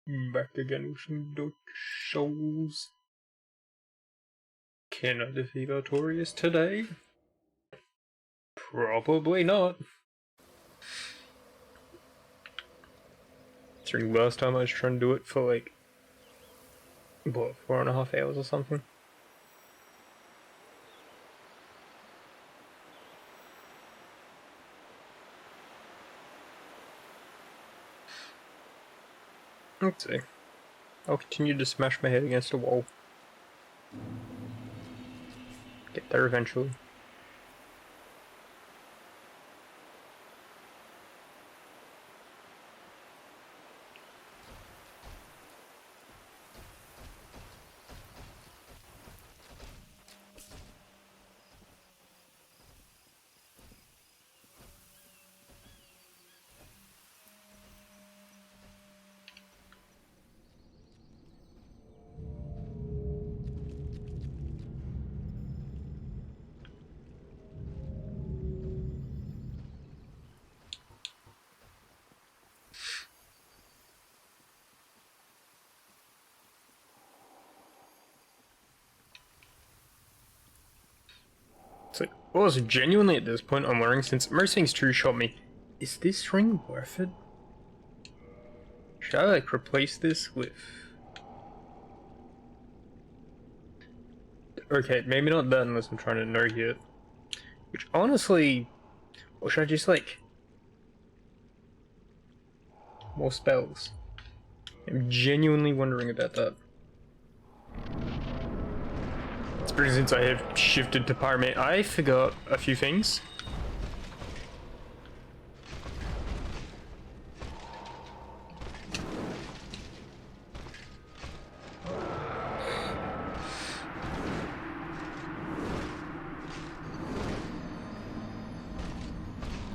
Back again with some Dark Souls. Can I defeat Artorias today? Probably not. During last time I was trying to do it for like, what, 4.5 hours or something? Let's see. I'll continue to smash my head against a wall. Get there eventually. It's like, well, it's genuinely at this point I'm wondering, since most things two-shot me, is this ring worth it? Should I like replace this with... Okay, maybe not that unless I'm trying to nerg it. Which honestly... Or should I just like... more spells? I'm genuinely wondering about that. Especially since I have shifted to Pyramid, I forgot a few things.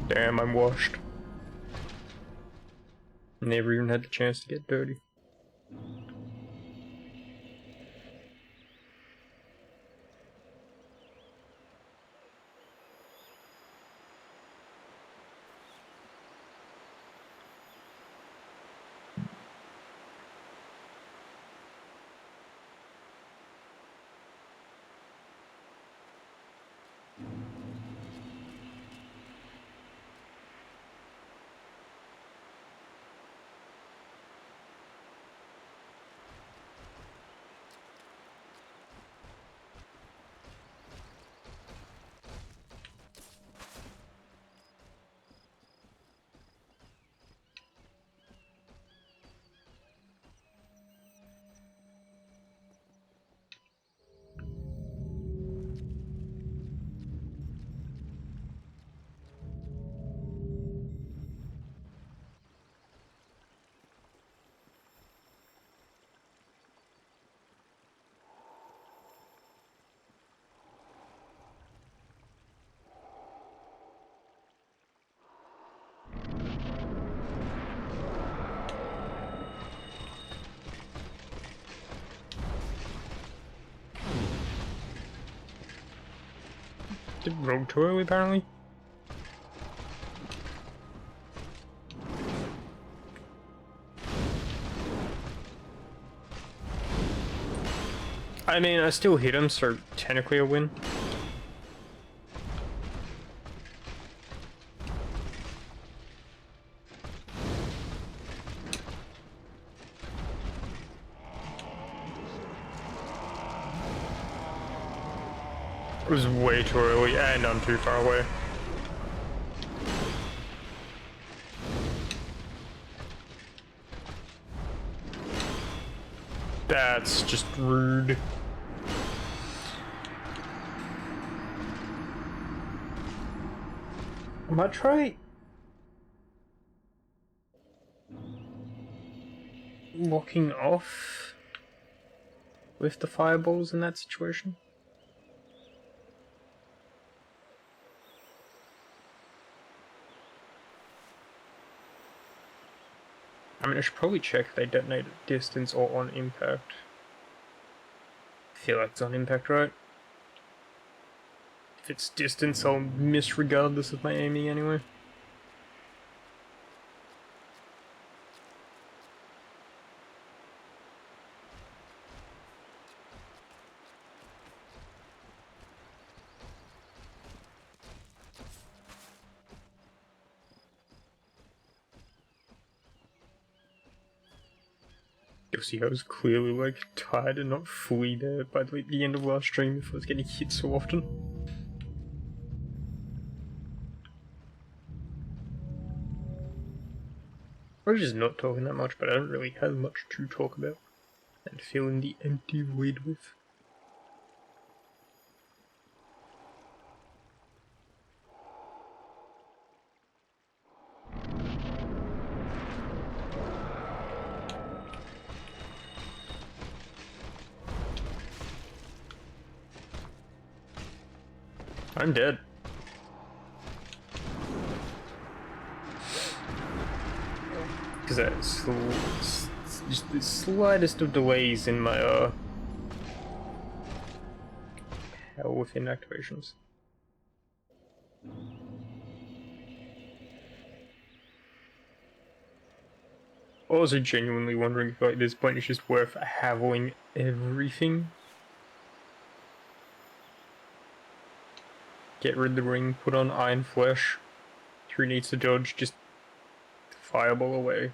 Damn, I'm washed. Never even had the chance to get dirty. Did rogue too early, apparently? I mean, I still hit him, so technically a win. It was way too early, and I'm too far away. That's just rude. I might try locking off with the fireballs in that situation. I mean, I should probably check if they detonate at distance or on impact. I feel like it's on impact, right? If it's distance, I'll miss regardless of my aiming anyway. You'll see I was clearly like tired and not fully there by the end of last stream if I was getting hit so often. I was just not talking that much, but I don't really have much to talk about. And filling the empty void with. I'm dead. Because that's just the slightest of delays in my hell within activations. Also genuinely wondering if at this point it's just worth having everything. Get rid of the ring, put on Iron Flesh. Who needs to dodge? Just fireball away.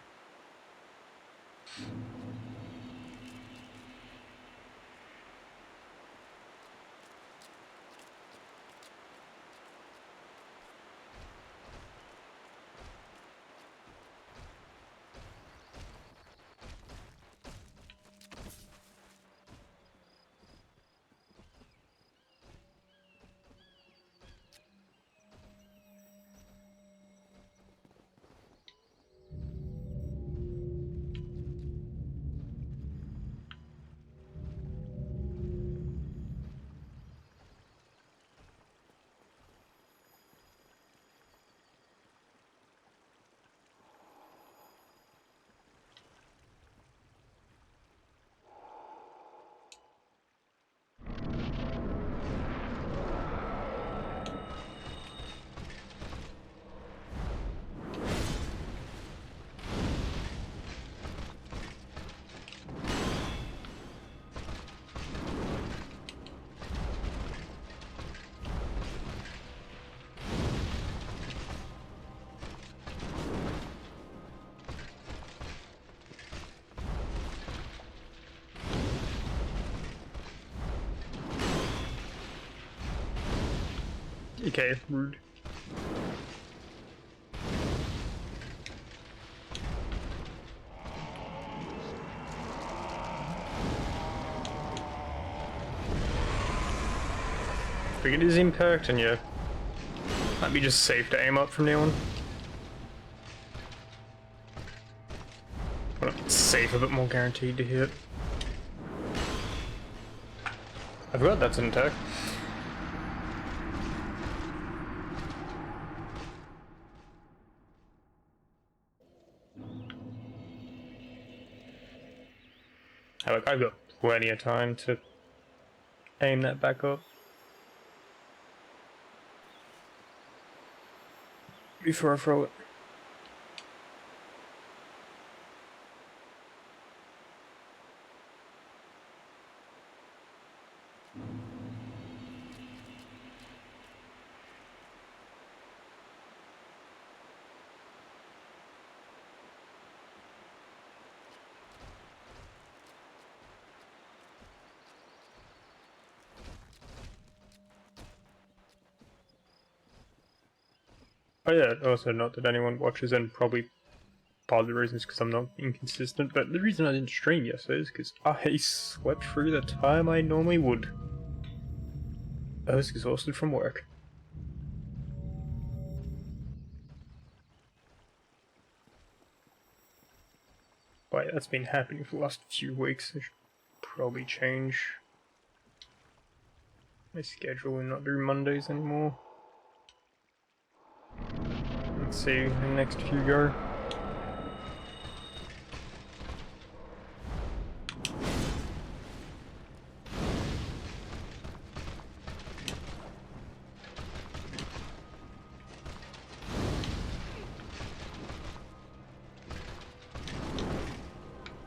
Okay, rude. Figured his impact, and yeah, might be just safe to aim up from now on. Well, it's safer but more guaranteed to hit. I forgot that's an attack. Like, I've got plenty of time to aim that back up before I throw it. Oh yeah, also not that anyone watches, and probably part of the reason is because I'm not inconsistent, but the reason I didn't stream yesterday is because I slept through the time I normally would. I was exhausted from work. But that's been happening for the last few weeks. I should probably change my schedule and not do Mondays anymore. Let's see the next few go.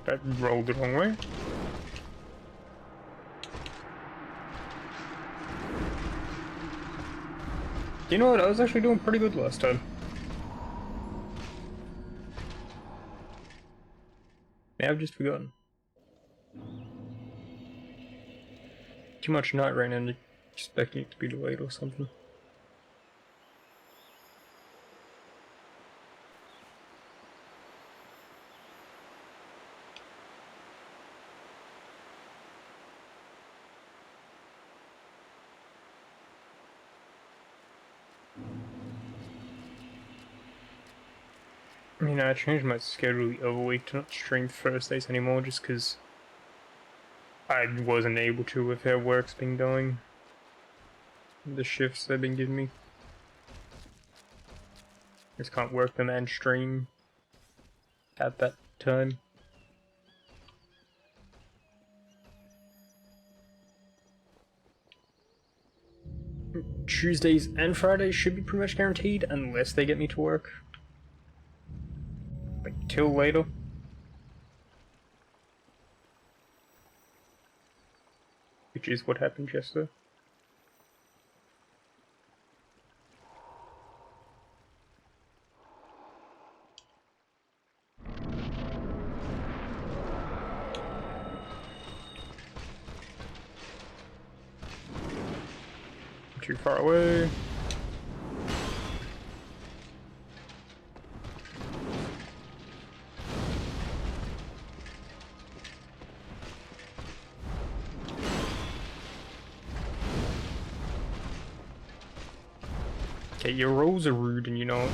That rolled the wrong way. You know what? I was actually doing pretty good last time. Yeah, I've just forgotten. too much night rain and expecting it to be delayed or something. I mean, I changed my schedule the other week to not stream Thursdays anymore just because I wasn't able to with how work's been going. The shifts they've been giving me. Just can't work them and stream at that time. Tuesdays and Fridays should be pretty much guaranteed unless they get me to work. Like, till later. Which is what happened yesterday. Too far away. Okay, your rolls are rude and you know it.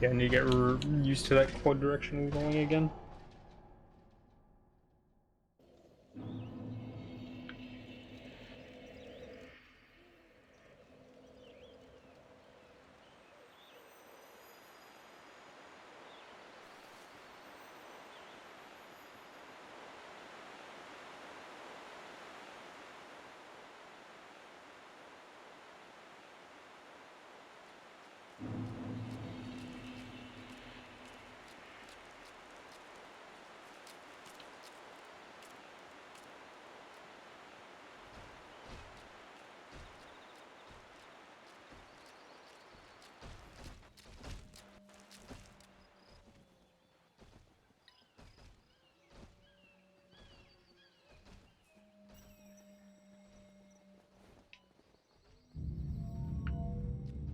Yeah, I need to get used to that quad directional rolling again.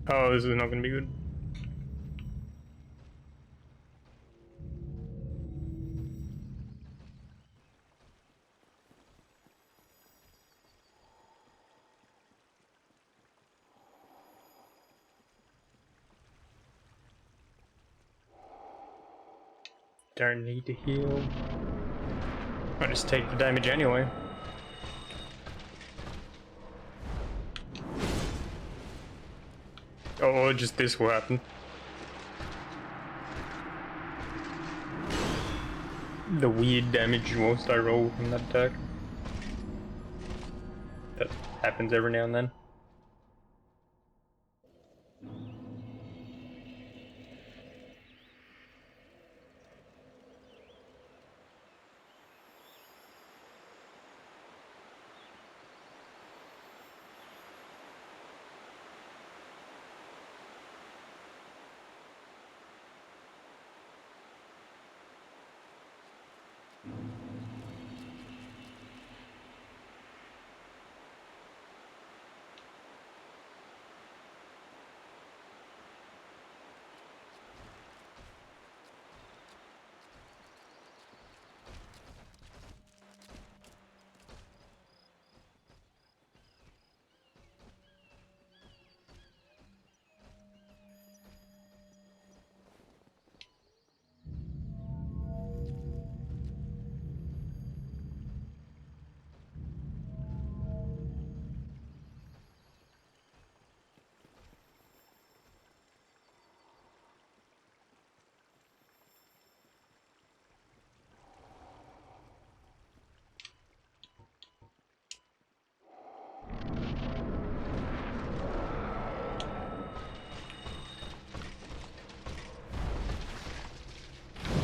Oh, this is not gonna be good. Don't need to heal. I'll just take the damage anyway. Oh, just this will happen. The weird damage whilst I roll from that attack. That happens every now and then.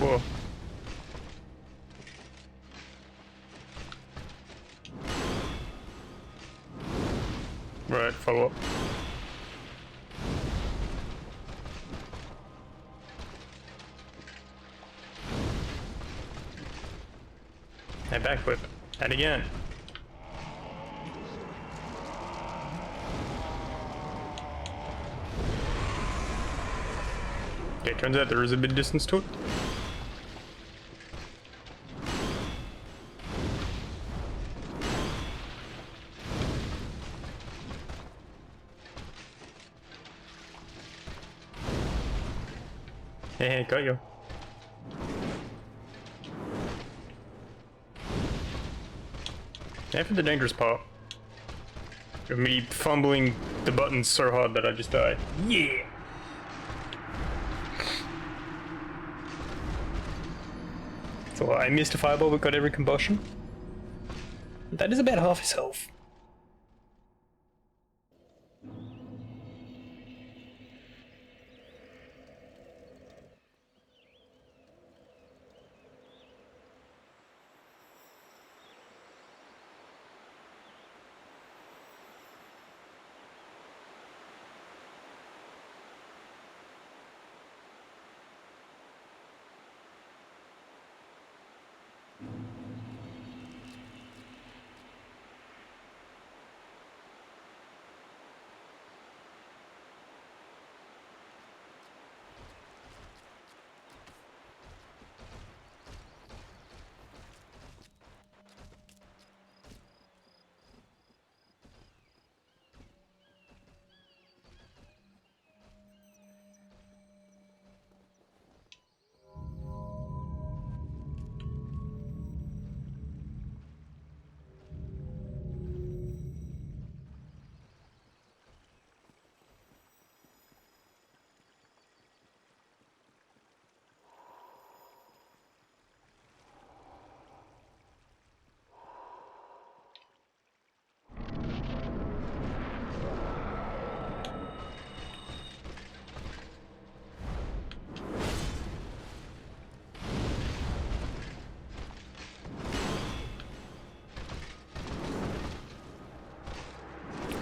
Whoa. Right, follow up. And backflip. And again. Okay, turns out there is a bit of distance to it. Hey, got you. After the dangerous part of me fumbling the buttons so hard that I just died. Yeah! So I missed a fireball but got every combustion. That is about half his health.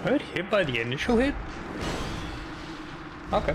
I got hit by the initial hit? Okay.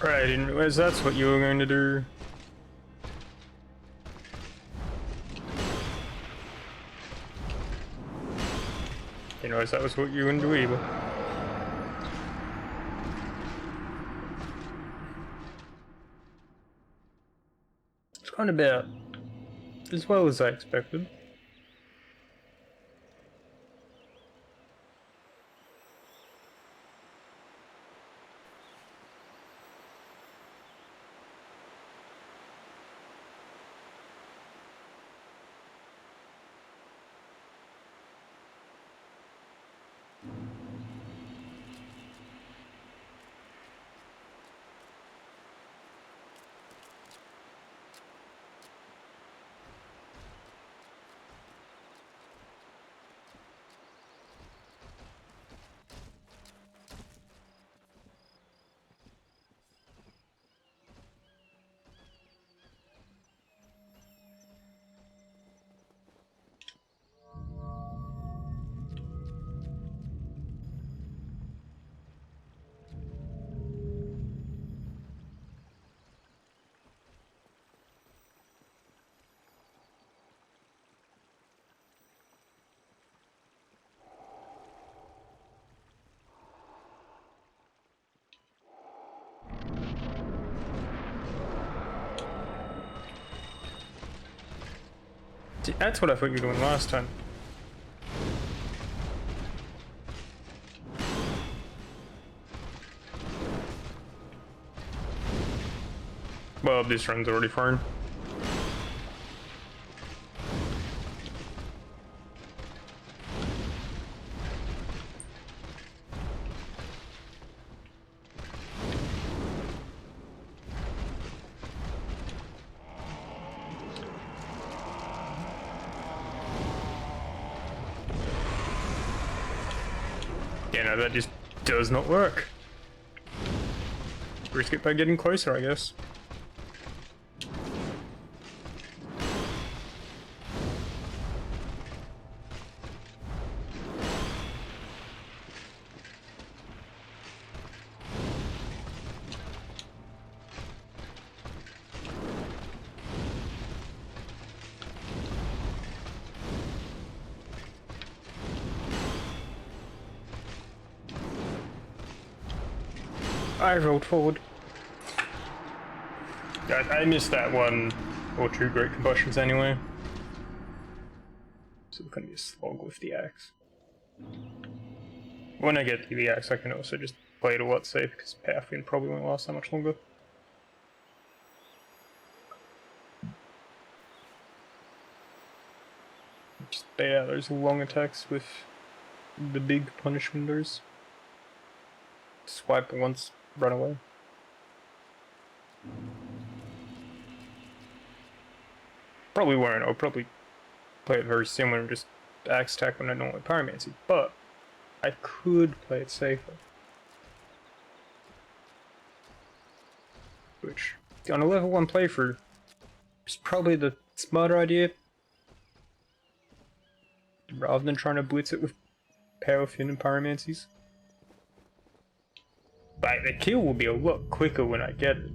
Right, I didn't realize that's what you were going to do. Didn't realize that was what you were going to do either. It's gone about as well as I expected. See, that's what I thought you were doing last time. Well, this run's already fine. Yeah, no, that just does not work. Risk it by getting closer, I guess. I rolled forward. I missed that one or two great combustions anyway. So it's gonna be a slog with the axe. When I get to the axe, I can also just play it a lot safe because Pathfinder probably won't last that much longer. Just bait out those long attacks with the big punish windows. Swipe once, run away. Probably won't. I'll probably play it very similar and just axe attack when I normally pyromancy, but I could play it safer. Which, on a level 1 playthrough, is probably the smarter idea. Rather than trying to blitz it with Power Fin and pyromancies. Like, the kill will be a lot quicker when I get it.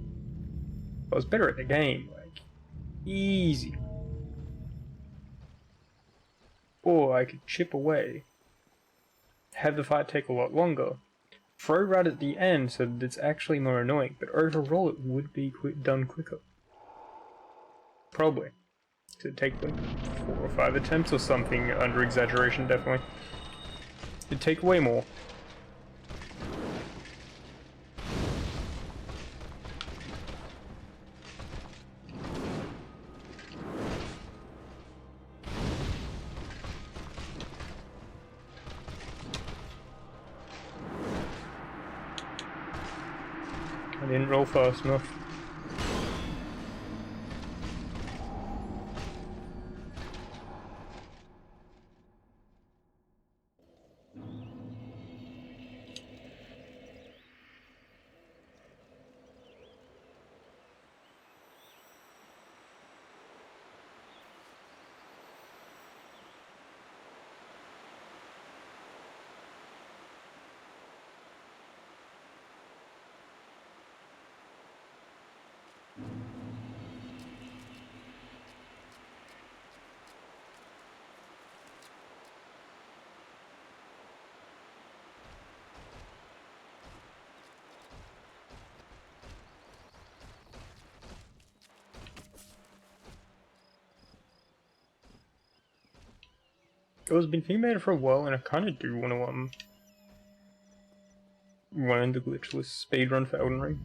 I was better at the game, like, easy. Or I could chip away, have the fight take a lot longer, throw right at the end so that it's actually more annoying, but overall it would be done quicker. Probably. It'd take like 4 or 5 attempts or something, under exaggeration definitely. It'd take way more. I didn't roll fast enough. It was been thinking about it for a while, and I kind of do want to learn the glitchless speedrun for Elden Ring.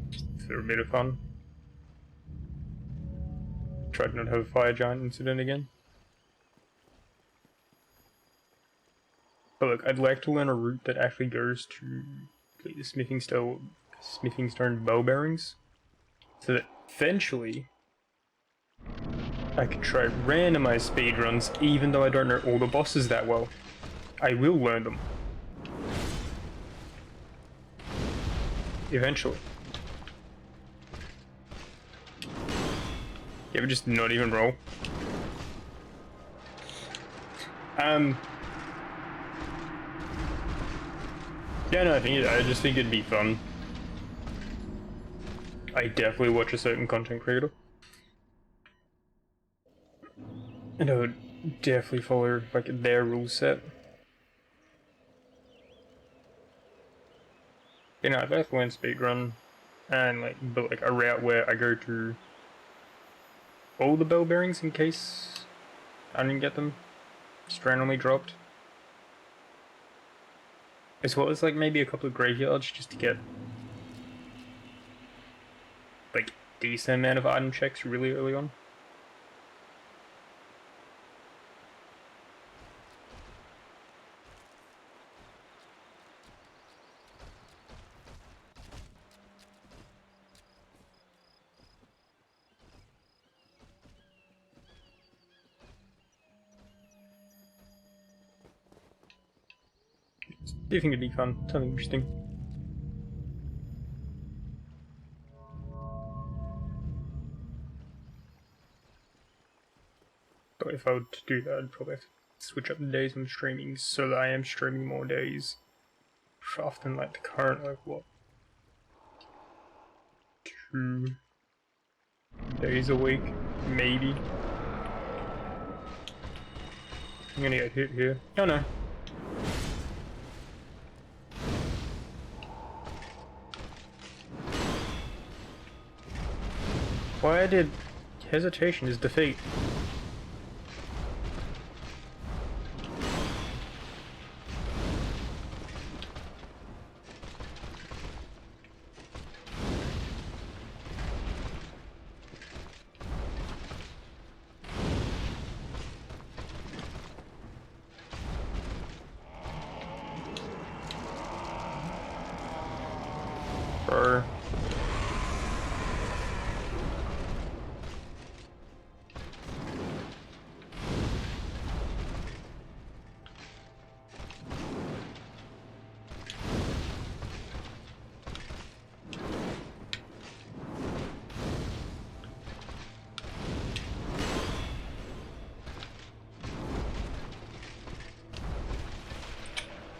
Just for a bit of fun. Try to not have a fire giant incident again. But look, I'd like to learn a route that actually goes to the smithing stone bow bearings, so that eventually I could try randomized speedruns, even though I don't know all the bosses that well. I will learn them. Eventually. You ever just not even roll? Yeah, no, I just think it'd be fun. I definitely watch a certain content creator. And I would definitely follow, like, their rule set. You know, if I have to learn speedrun, and, like, build, like, a route where I go to all the bell bearings in case I didn't get them just randomly dropped. As well as like maybe a couple of graveyards just to get like decent amount of item checks really early on. Do you think it'd be fun? Something interesting. But if I were to do that, I'd probably have to switch up the days I'm streaming so that I am streaming more days. Often like the current, like what? 2 days a week, maybe. I'm gonna get hit here. Oh no. Why I did hesitation is defeat. Bro.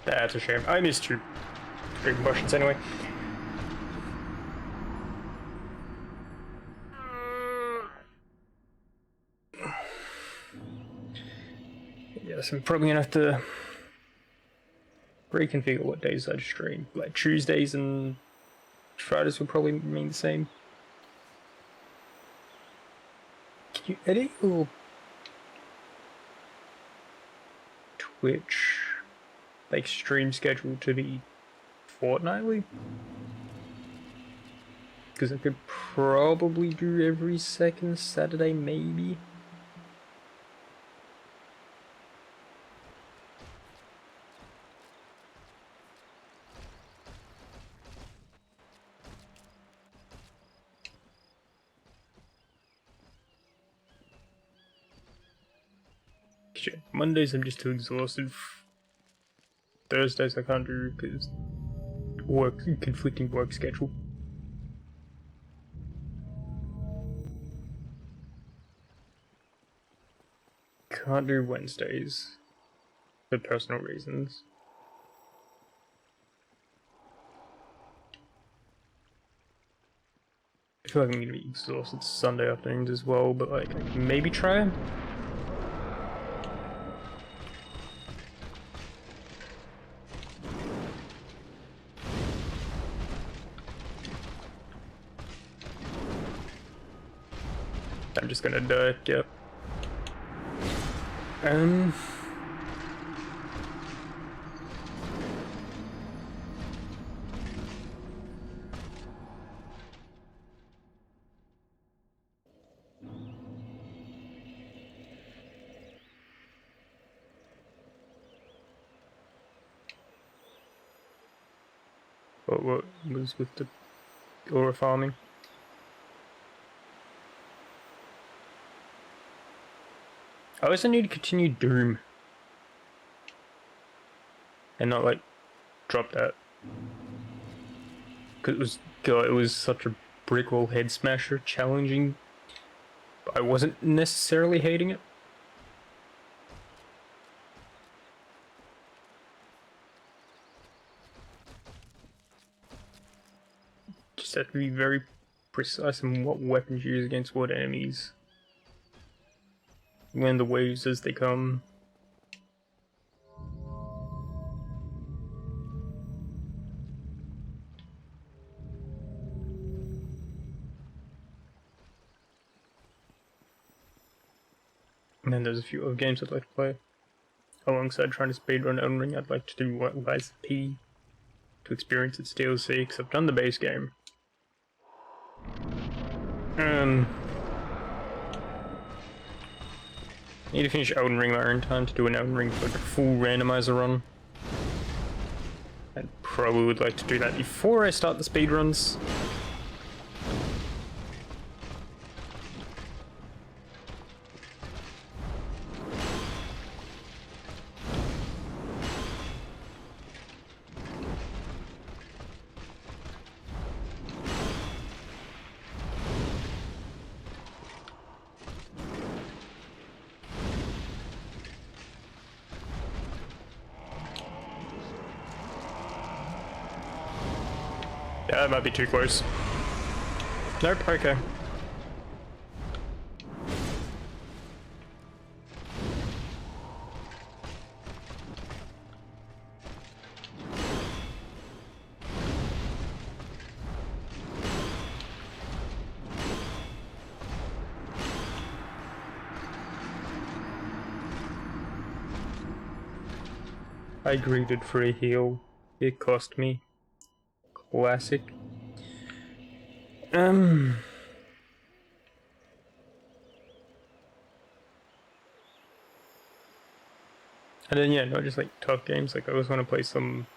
That's a shame. I missed 2 great questions anyway. Yes, I'm probably gonna have to reconfigure what days I stream. Like Tuesdays and Fridays will probably mean the same. Can you edit your Twitch like stream schedule to be fortnightly? Because I could probably do every second Saturday, maybe. Shit. Mondays I'm just too exhausted. Thursdays I can't do because conflicting work schedule. Can't do Wednesdays for personal reasons. I feel like I'm gonna be exhausted Sunday afternoons as well, but like maybe try. I'm just gonna die. Yep. What was with the aura farming? I also need to continue Doom. And not like drop that. Cause it was such a brick wall head smasher, challenging. But I wasn't necessarily hating it. Just have to be very precise in what weapons you use against what enemies. When the waves as they come. And then there's a few other games I'd like to play. Alongside trying to speedrun Elden Ring, I'd like to do Lies of P to experience its DLC, because I've done the base game. Need to finish Elden Ring my own time to do an Elden Ring for like a full randomizer run. I probably would like to do that before I start the speedruns. Yeah, that might be too close. Nope, okay. I greeted for a heal. It cost me. Classic. And then yeah, not just like tough games, like I always want to play some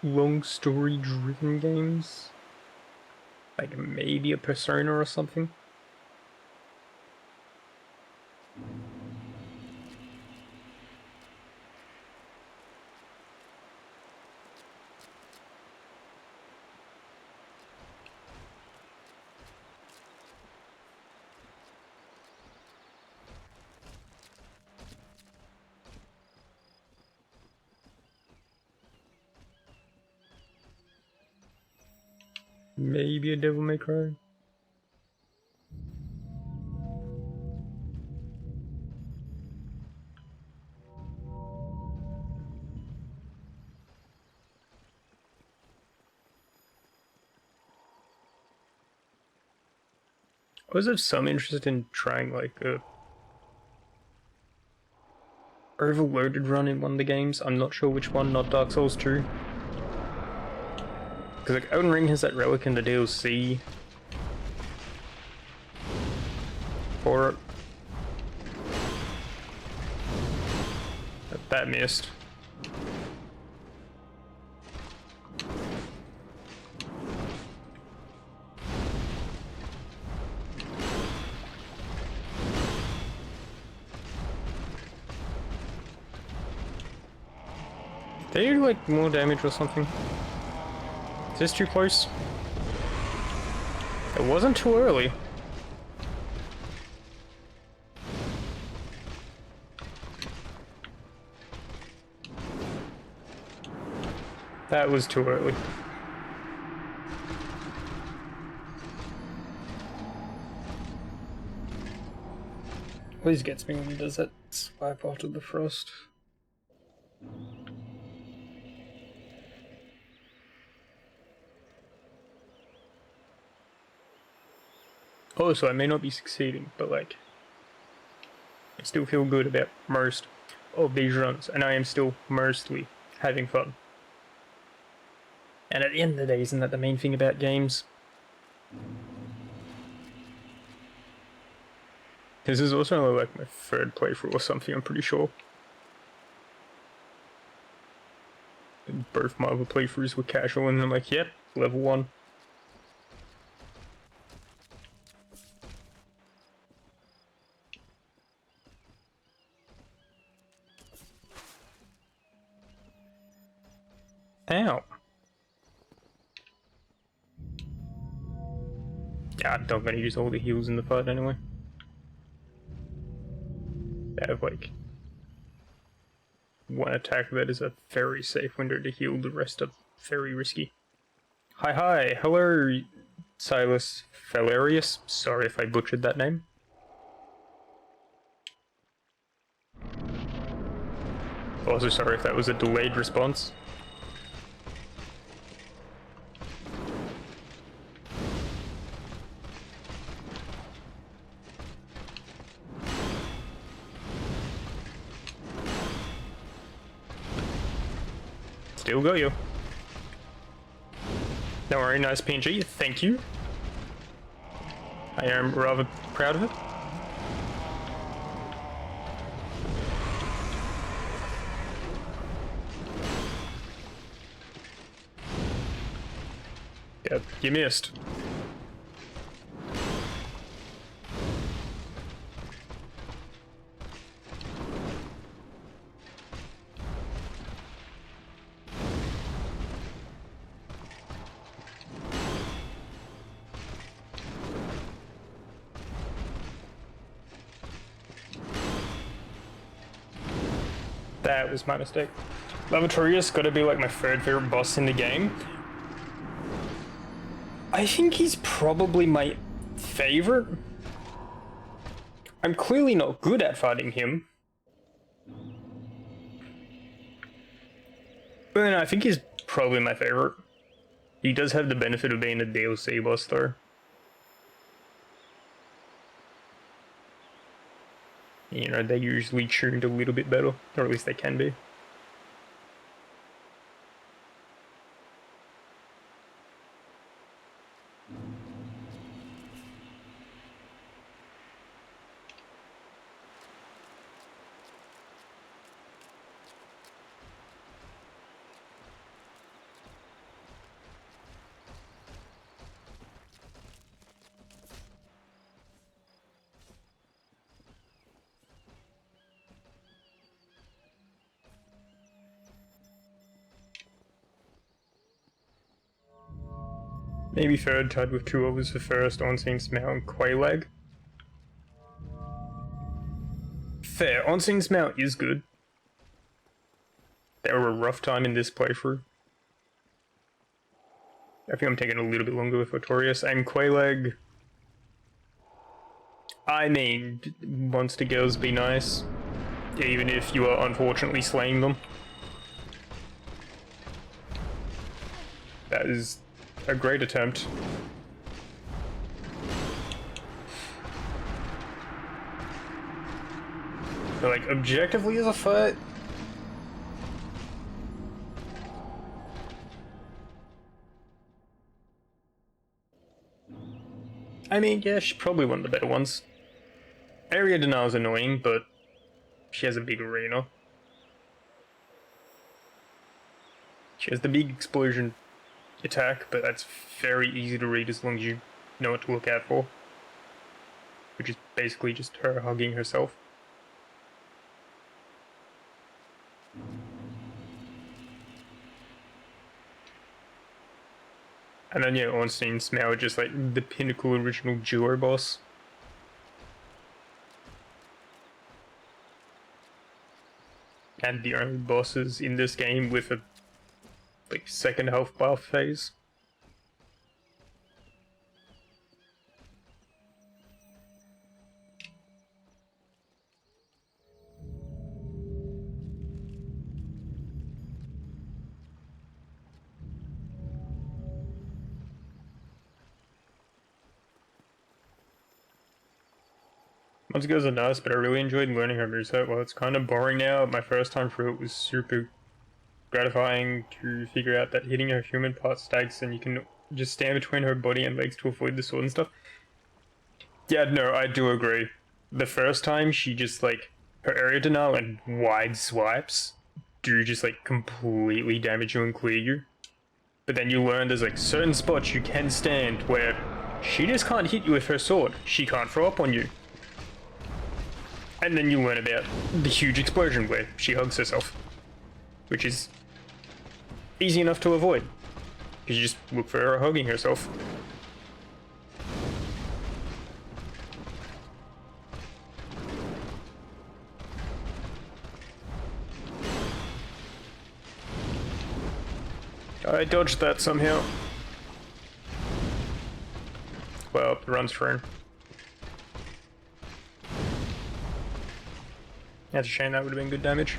long story driven games. Like maybe a Persona or something. Maybe a Devil May Cry. I was of some interest in trying like a overloaded run in one of the games. I'm not sure which one, not Dark Souls 2. Because like Elden Ring has that relic in the DLC for it. That missed. They do like more damage or something. Is this too close? It wasn't too early. That was too early. Always gets me when he does that swipe after the frost. Oh, so I may not be succeeding, but like, I still feel good about most of these runs, and I am still mostly having fun. And at the end of the day, isn't that the main thing about games? This is also only like my third playthrough or something, I'm pretty sure. And both my other playthroughs were casual, and I'm like, yep, level 1. Ow. Yeah, I'm not gonna use all the heals in the fight anyway. I have like one attack that is a very safe window to heal, the rest are very risky. Hi, hello Silas Valerius, sorry if I butchered that name. Also sorry if that was a delayed response. Still got you. Don't worry, nice PNG, thank you. I am rather proud of it. Yep, you missed. That was my mistake. Lavatorius gotta be like my third favorite boss in the game. I think he's probably my favorite. I'm clearly not good at fighting him. But no, I think he's probably my favorite. He does have the benefit of being a DLC boss though. You know, they're usually tuned a little bit better, or at least they can be. Maybe third, tied with 2 others for first, Onseen's Mount and Quelaag. Fair, Onseen's Mount is good. They were a rough time in this playthrough. I think I'm taking a little bit longer with Artorias. And Quelaag... I mean, monster girls be nice. Even if you are unfortunately slaying them. That is a great attempt. But like, objectively as a fight, I mean, yeah, she's probably one of the better ones. Ariadna is annoying, but she has a big arena. She has the big explosion attack, but that's very easy to read as long as you know what to look out for. Which is basically just her hugging herself. And then yeah, Ornstein's now just like the pinnacle original duo boss. And the only bosses in this game with a like second health buff phase. Monster Girls are nice, but I really enjoyed learning her moveset. Well, it's kind of boring now. My first time through it was super gratifying to figure out that hitting her human part stacks and you can just stand between her body and legs to avoid the sword and stuff. Yeah, no, I do agree. The first time, she just like, her area denial and wide swipes do just like completely damage you and clear you. But then you learn there's like certain spots you can stand where she just can't hit you with her sword. She can't throw up on you. And then you learn about the huge explosion where she hugs herself. Which is easy enough to avoid. Because you just look for her hugging herself. I dodged that somehow. Well, the run's through. That's a shame, that would have been good damage.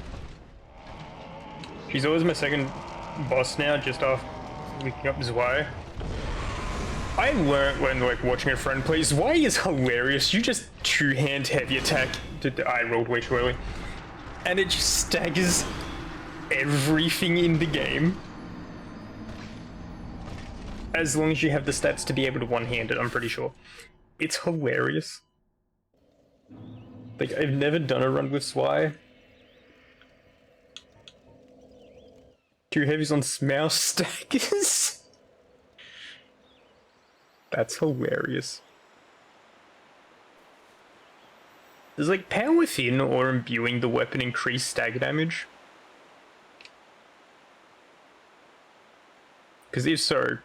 She's always my second boss now, just after looking up Zwei. I learned when like watching a friend play, Zwei is hilarious. You just two-hand heavy attack. I rolled way too early. And it just staggers everything in the game. As long as you have the stats to be able to one-hand it, I'm pretty sure. It's hilarious. Like, I've never done a run with Swy. 2 heavies on Smouse stackers. That's hilarious. Does like Power Within or imbuing the weapon increase stagger damage? Because if so,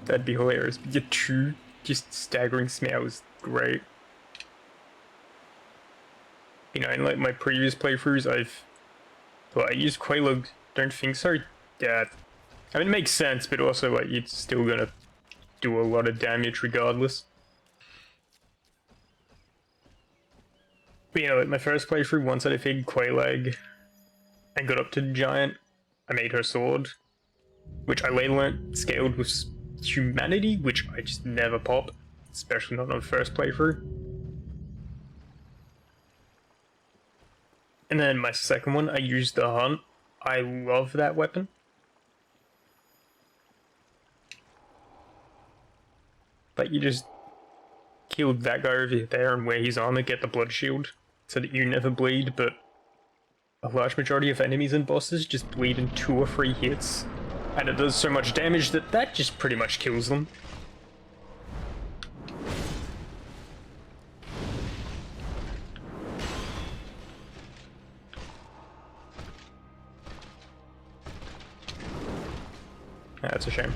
that'd be hilarious. But your 2 just staggering Smough is great. You know, in like my previous playthroughs, I used Quelaag, don't think so. Yeah, I mean, it makes sense, but also like it's still gonna do a lot of damage regardless. But you know, like my first playthrough, once I defeated Quelaag and got up to Giant, I made her sword, which I later learnt scaled with humanity, which I just never pop, especially not on the first playthrough. And then my second one, I used the Hunt. I love that weapon. But you just killed that guy over there and wear his armor, get the blood shield, so that you never bleed, but a large majority of enemies and bosses just bleed in 2 or 3 hits. And it does so much damage that just pretty much kills them. That's a shame.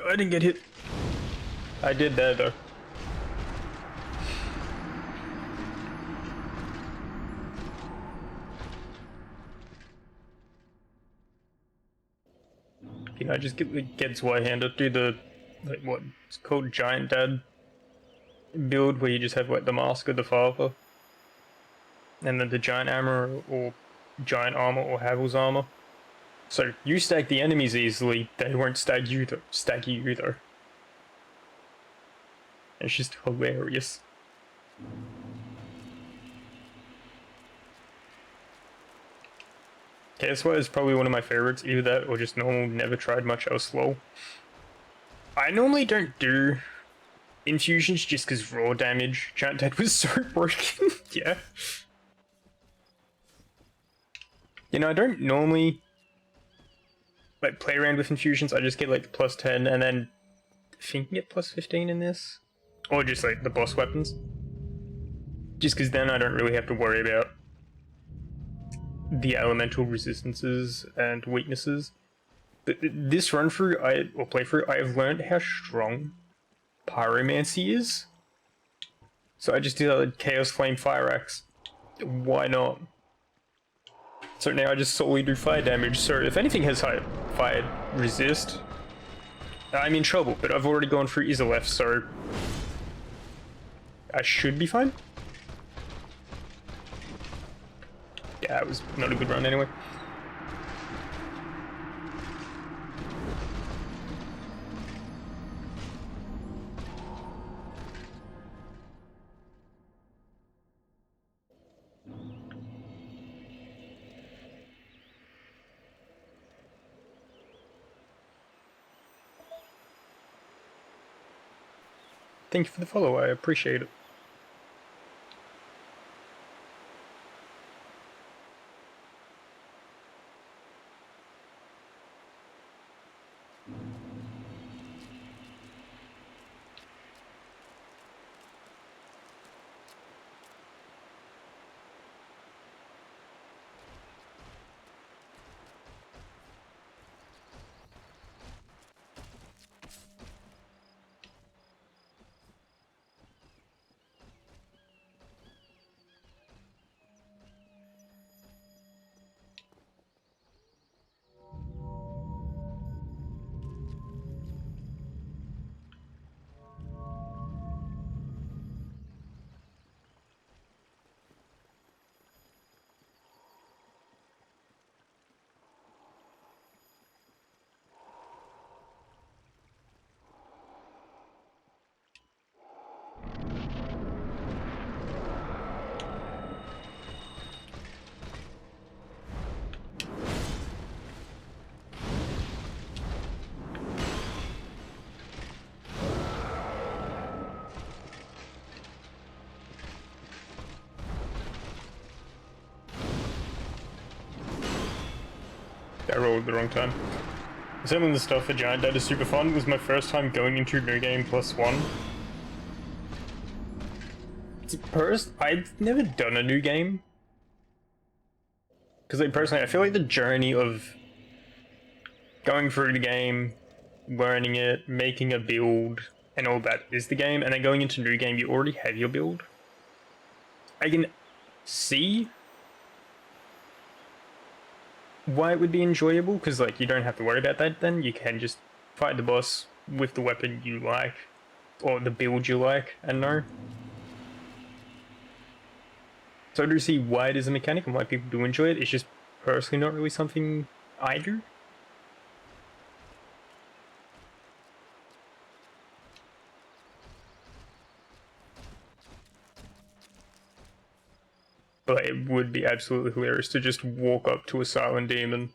I didn't get hit. I did that though. You know, just get Zweihander, do the, like, what it's called, Giant Dad build, where you just have, like, the Mask of the Father, and then the Giant Armor, or Giant Armor, or Havel's Armor. So, you stag the enemies easily, they won't stag you though. It's just hilarious. KSY is probably one of my favorites, either that or just normal, never tried much else lol. I normally don't do infusions just because raw damage. Giant Dad was so broken. Yeah. You know, I don't normally like play around with infusions. I just get like plus 10 and then I think you get plus 15 in this. Or just like the boss weapons. Just because then I don't really have to worry about the elemental resistances and weaknesses. But this run through, or playthrough, I have learned how strong Pyromancy is. So I just did a Chaos Flame Fire Axe. Why not? So now I just solely do fire damage, so if anything has high fire resist, I'm in trouble, but I've already gone through Izalef, so I should be fine. Yeah, it was not a good run anyway. Thank you for the follow, I appreciate it. I rolled at the wrong time. Some of the stuff for Giant Dad is super fun. It was my first time going into New Game +1. First, I've never done a new game. Because like, personally, I feel like the journey of going through the game, learning it, making a build, and all that is the game, and then going into new game, you already have your build. I can see why it would be enjoyable, because like you don't have to worry about that then. You can just fight the boss with the weapon you like, or the build you like, and know. So I do see why it is a mechanic and why people do enjoy it. It's just personally not really something I do. But it would be absolutely hilarious to just walk up to a silent demon,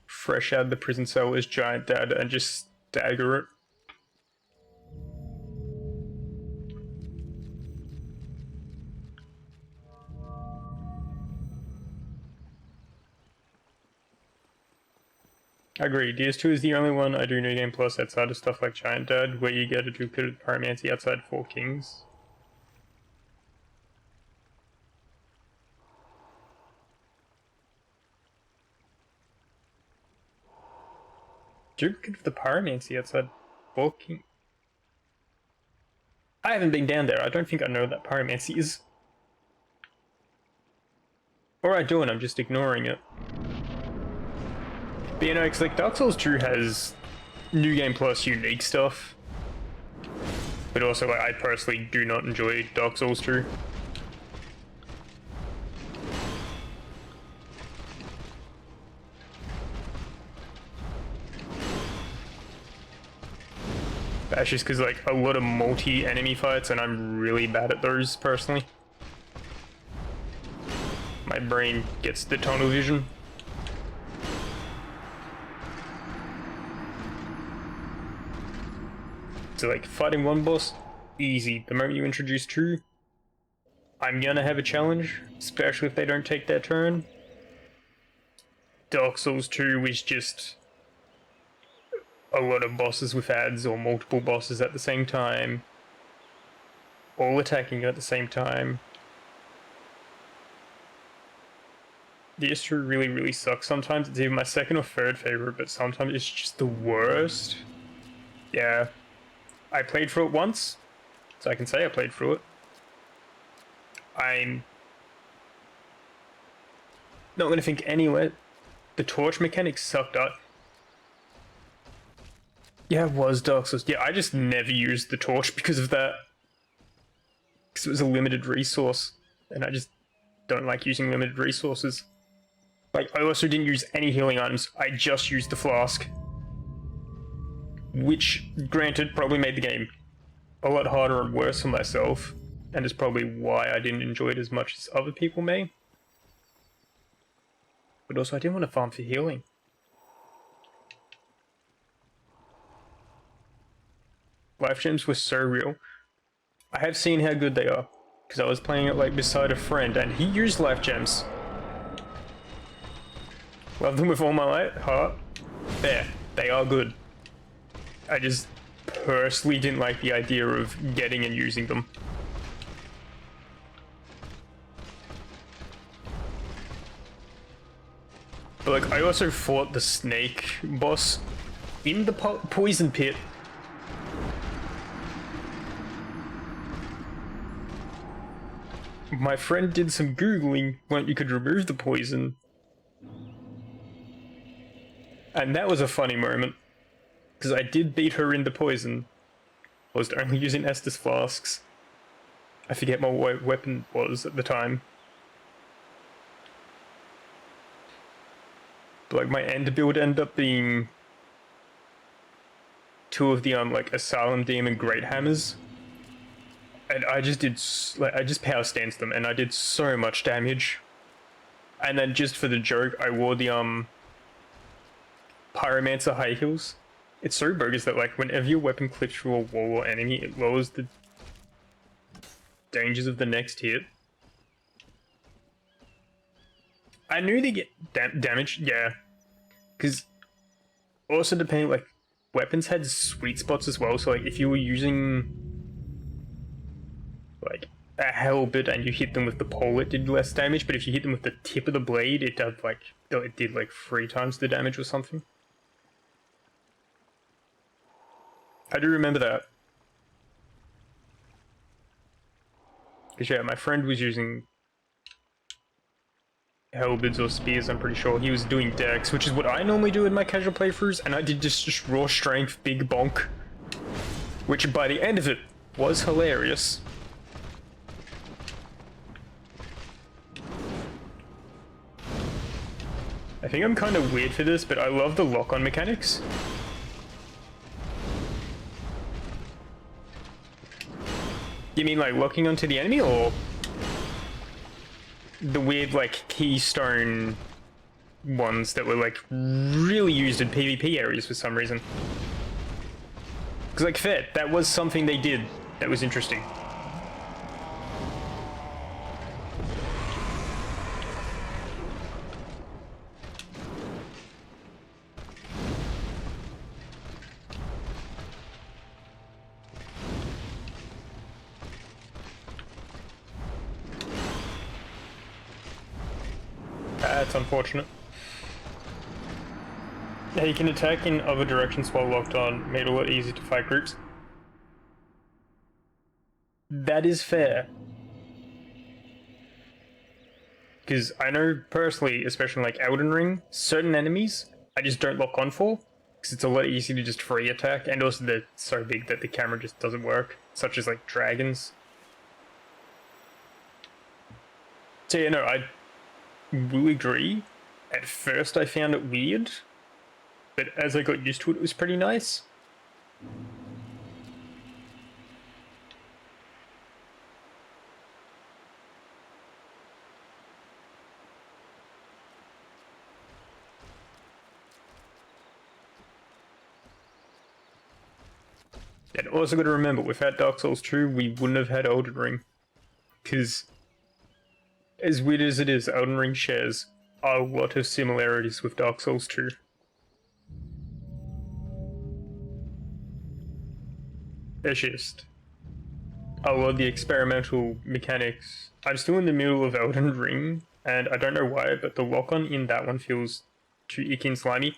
fresh out of the prison cell as Giant Dad, and just stagger it. I agree, DS2 is the only one I do New Game Plus outside of stuff like Giant Dad, where you get a duplicate pyromancy outside Four Kings. Duplicate of the pyromancy outside Four Kings? I haven't been down there, I don't think I know what that pyromancy is. Or I do and I'm just ignoring it. But you know, because like Dark Souls 2 has New Game Plus unique stuff. But also, like, I personally do not enjoy Dark Souls 2. That's just because, like, a lot of multi-enemy fights, and I'm really bad at those, personally. My brain gets the tunnel vision. So, like, fighting one boss, easy. The moment you introduce two, I'm gonna have a challenge, especially if they don't take their turn. Dark Souls 2 is just a lot of bosses with ads, or multiple bosses at the same time, all attacking at the same time. The history really sucks. Sometimes it's even my second or third favorite, but sometimes it's just the worst. Yeah. I played through it once, so I can say I played through it. I'm not gonna think anywhere. The torch mechanic sucked up. Yeah, it was Dark Souls. Yeah, I just never used the torch because of that. Because it was a limited resource, and I just don't like using limited resources. Like, I also didn't use any healing items, I just used the flask. Which, granted, probably made the game a lot harder and worse for myself, and is probably why I didn't enjoy it as much as other people may. But also, I didn't want to farm for healing. Life gems were so real. I have seen how good they are, because I was playing it like beside a friend, and he used life gems. Love them with all my heart. There, they are good. I just personally didn't like the idea of getting and using them. But like, I also fought the snake boss in the poison pit. My friend did some googling when you could remove the poison. And that was a funny moment. Because I did beat her in the poison. I was only using Estus flasks. I forget what weapon was at the time. But like, my end build ended up being two of the like Asylum Demon Great Hammers. And I just did, like, I just power stanced them and I did so much damage. And then just for the joke, I wore the Pyromancer high heels. It's so bogus that like whenever your weapon clips through a wall or enemy, it lowers the dangers of the next hit. I knew they get damaged, yeah. Because also depending, like, weapons had sweet spots as well. So like if you were using like a halberd and you hit them with the pole, it did less damage. But if you hit them with the tip of the blade, it did like 3 times the damage or something. I do remember that. Because yeah, my friend was using halberds or spears, I'm pretty sure. He was doing dex, which is what I normally do in my casual playthroughs, and I did just raw strength, big bonk. Which by the end of it was hilarious. I think I'm kind of weird for this, but I love the lock-on mechanics. You mean like locking onto the enemy, or the weird like keystone ones that were like really used in PvP areas for some reason? Because like fair, that was something they did that was interesting. That's unfortunate. Yeah, you can attack in other directions while locked on, made it a lot easier to fight groups. That is fair. Because I know personally, especially like Elden Ring, certain enemies I just don't lock on for. Because it's a lot easier to just free attack, and also they're so big that the camera just doesn't work, such as like dragons. So yeah, no, I will agree. At first I found it weird, but as I got used to it, it was pretty nice. And also got to remember, without Dark Souls 2, we wouldn't have had Elden Ring. Because, as weird as it is, Elden Ring shares a lot of similarities with Dark Souls 2. It's just a lot of the experimental mechanics. I'm still in the middle of Elden Ring, and I don't know why, but the lock-on in that one feels too icky and slimy.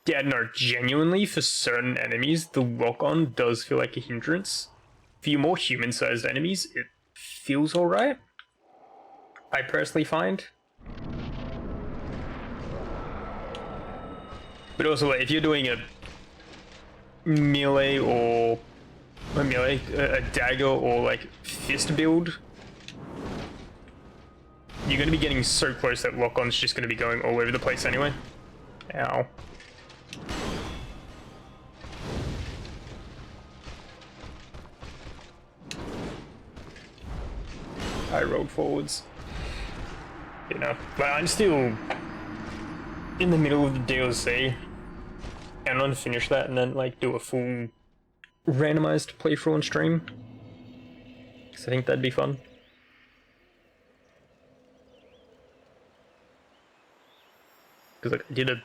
Yeah, no, genuinely, for certain enemies, the lock-on does feel like a hindrance. For your more human-sized enemies, it feels alright. I personally find. But also, like, if you're doing a melee or a dagger or like fist build, you're going to be getting so close that lock-on's just going to be going all over the place anyway. Ow. I rolled forwards. You know, but I'm still in the middle of the DLC, and I'm gonna finish that and then like do a full randomized playthrough on stream. Cause I think that'd be fun. Cause like, I did a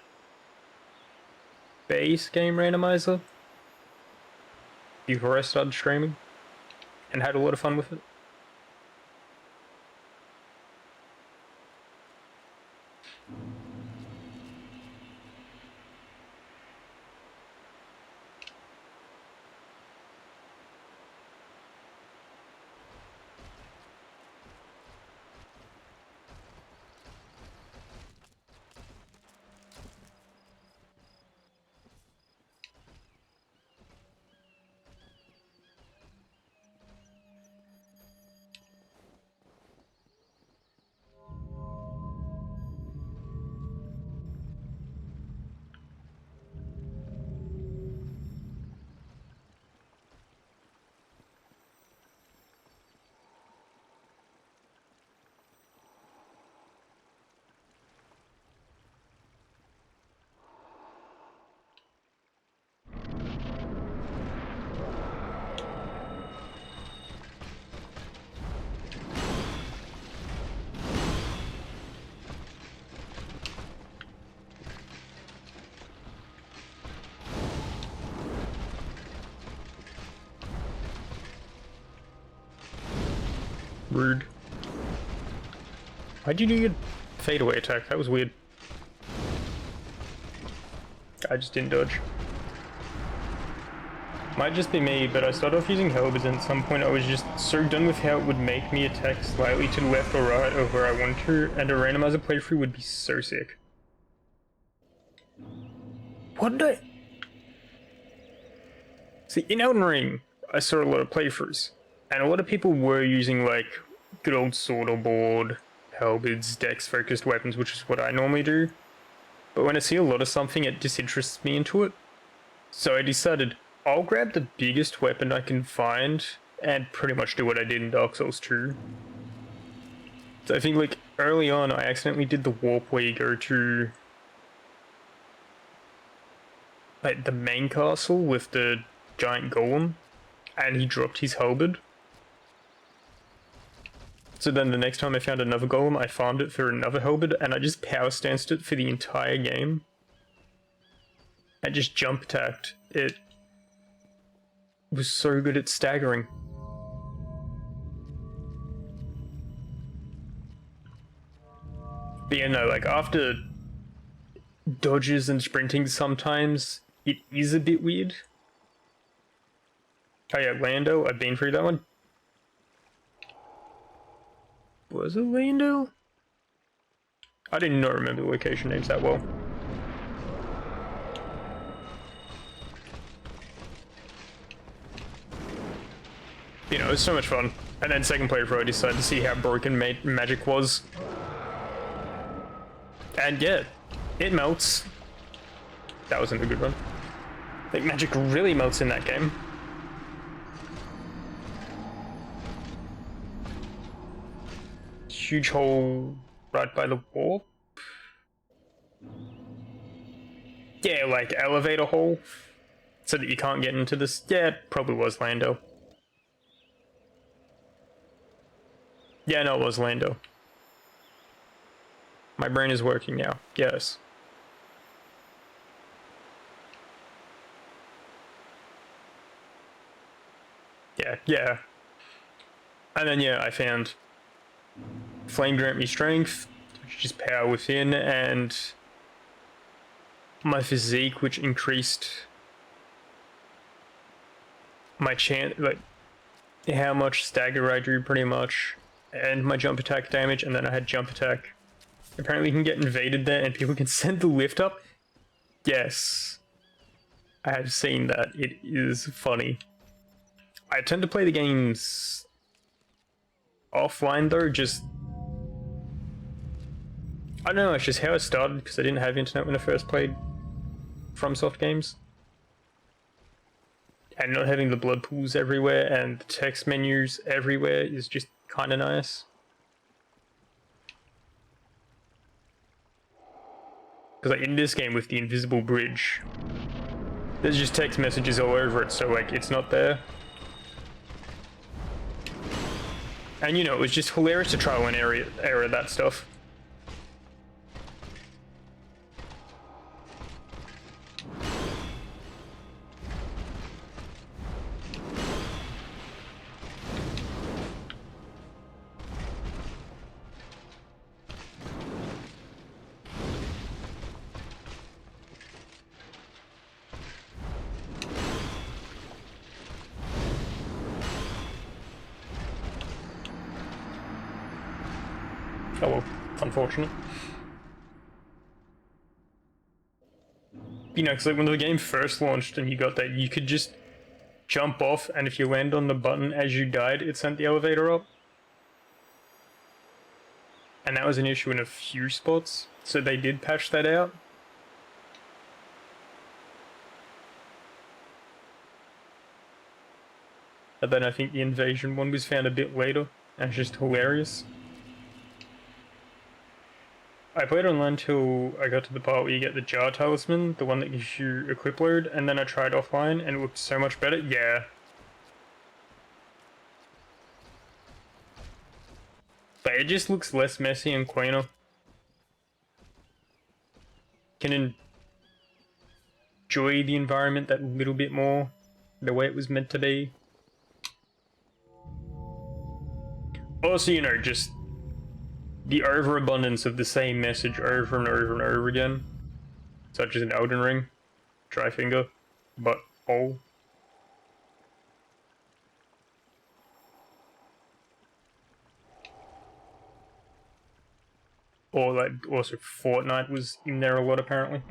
base game randomizer before I started streaming, and had a lot of fun with it. Rude. Why'd you do your fadeaway attack? That was weird. I just didn't dodge. Might just be me, but I started off using halberds and at some point I was just so done with how it would make me attack slightly to the left or right or where I want to, and a randomizer playthrough would be so sick. What did I... See, in Elden Ring, I saw a lot of playthroughs, and a lot of people were using, like, good old sword or board, halberds, dex-focused weapons, which is what I normally do. But when I see a lot of something, it disinterests me into it. So I decided, I'll grab the biggest weapon I can find, and pretty much do what I did in Dark Souls 2. So I think, like, early on, I accidentally did the warp where you go to... like, the main castle with the giant golem, and he dropped his halberd. So then the next time I found another golem, I farmed it for another halberd, and I just power stanced it for the entire game. And just jump attacked. It was so good at staggering. But yeah, no, like after dodges and sprinting sometimes, it is a bit weird. Oh yeah, Lando, I've been through that one. Was it Lando? I did not remember the location names that well. You know, it was so much fun. And then second playthrough I decided to see how broken magic was. And yeah, it melts. That wasn't a good one. I think magic really melts in that game. Huge hole right by the wall. Yeah, like elevator hole. So that you can't get into this. Yeah, it probably was Lando. Yeah, no, it was Lando. My brain is working now. Yes. Yeah. And then, yeah, I found Flame grant me strength, which is power within, and my physique, which increased my chance, like how much stagger I drew pretty much, and my jump attack damage, and then I had jump attack. Apparently you can get invaded there and people can send the lift up. Yes. I have seen that. It is funny. I tend to play the games offline though, just... I don't know, it's just how it started because I didn't have internet when I first played FromSoft games. And not having the blood pools everywhere and the text menus everywhere is just kind of nice. Because like in this game with the invisible bridge, there's just text messages all over it, so like it's not there. And you know, it was just hilarious to trial and error that stuff. Oh well, unfortunate. You know, because like when the game first launched and you got that, you could just jump off, and if you land on the button as you died, it sent the elevator up. And that was an issue in a few spots, so they did patch that out. But then I think the invasion one was found a bit later, and it's just hilarious. I played online till I got to the part where you get the jar talisman, the one that gives you equip load, and then I tried offline and it looked so much better. Yeah. But it just looks less messy and cleaner. Can enjoy the environment that little bit more, the way it was meant to be. Also, you know, just the overabundance of the same message over and over and over again, such as an Elden Ring, try finger, but all. Or like also Fortnite was in there a lot apparently.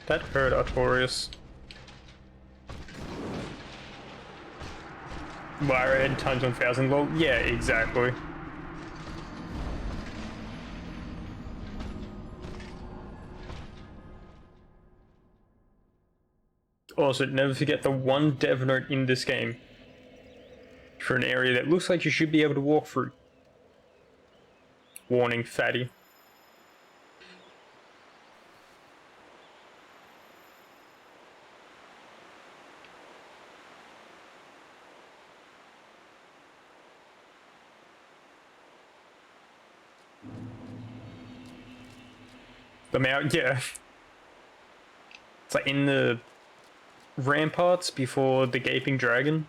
That hurt Artorias. Wirehead times 1000 lol. Yeah, exactly. Also, never forget the one dev note in this game for an area that looks like you should be able to walk through. Warning, fatty. The mount, yeah. It's like in the ramparts before the Gaping Dragon.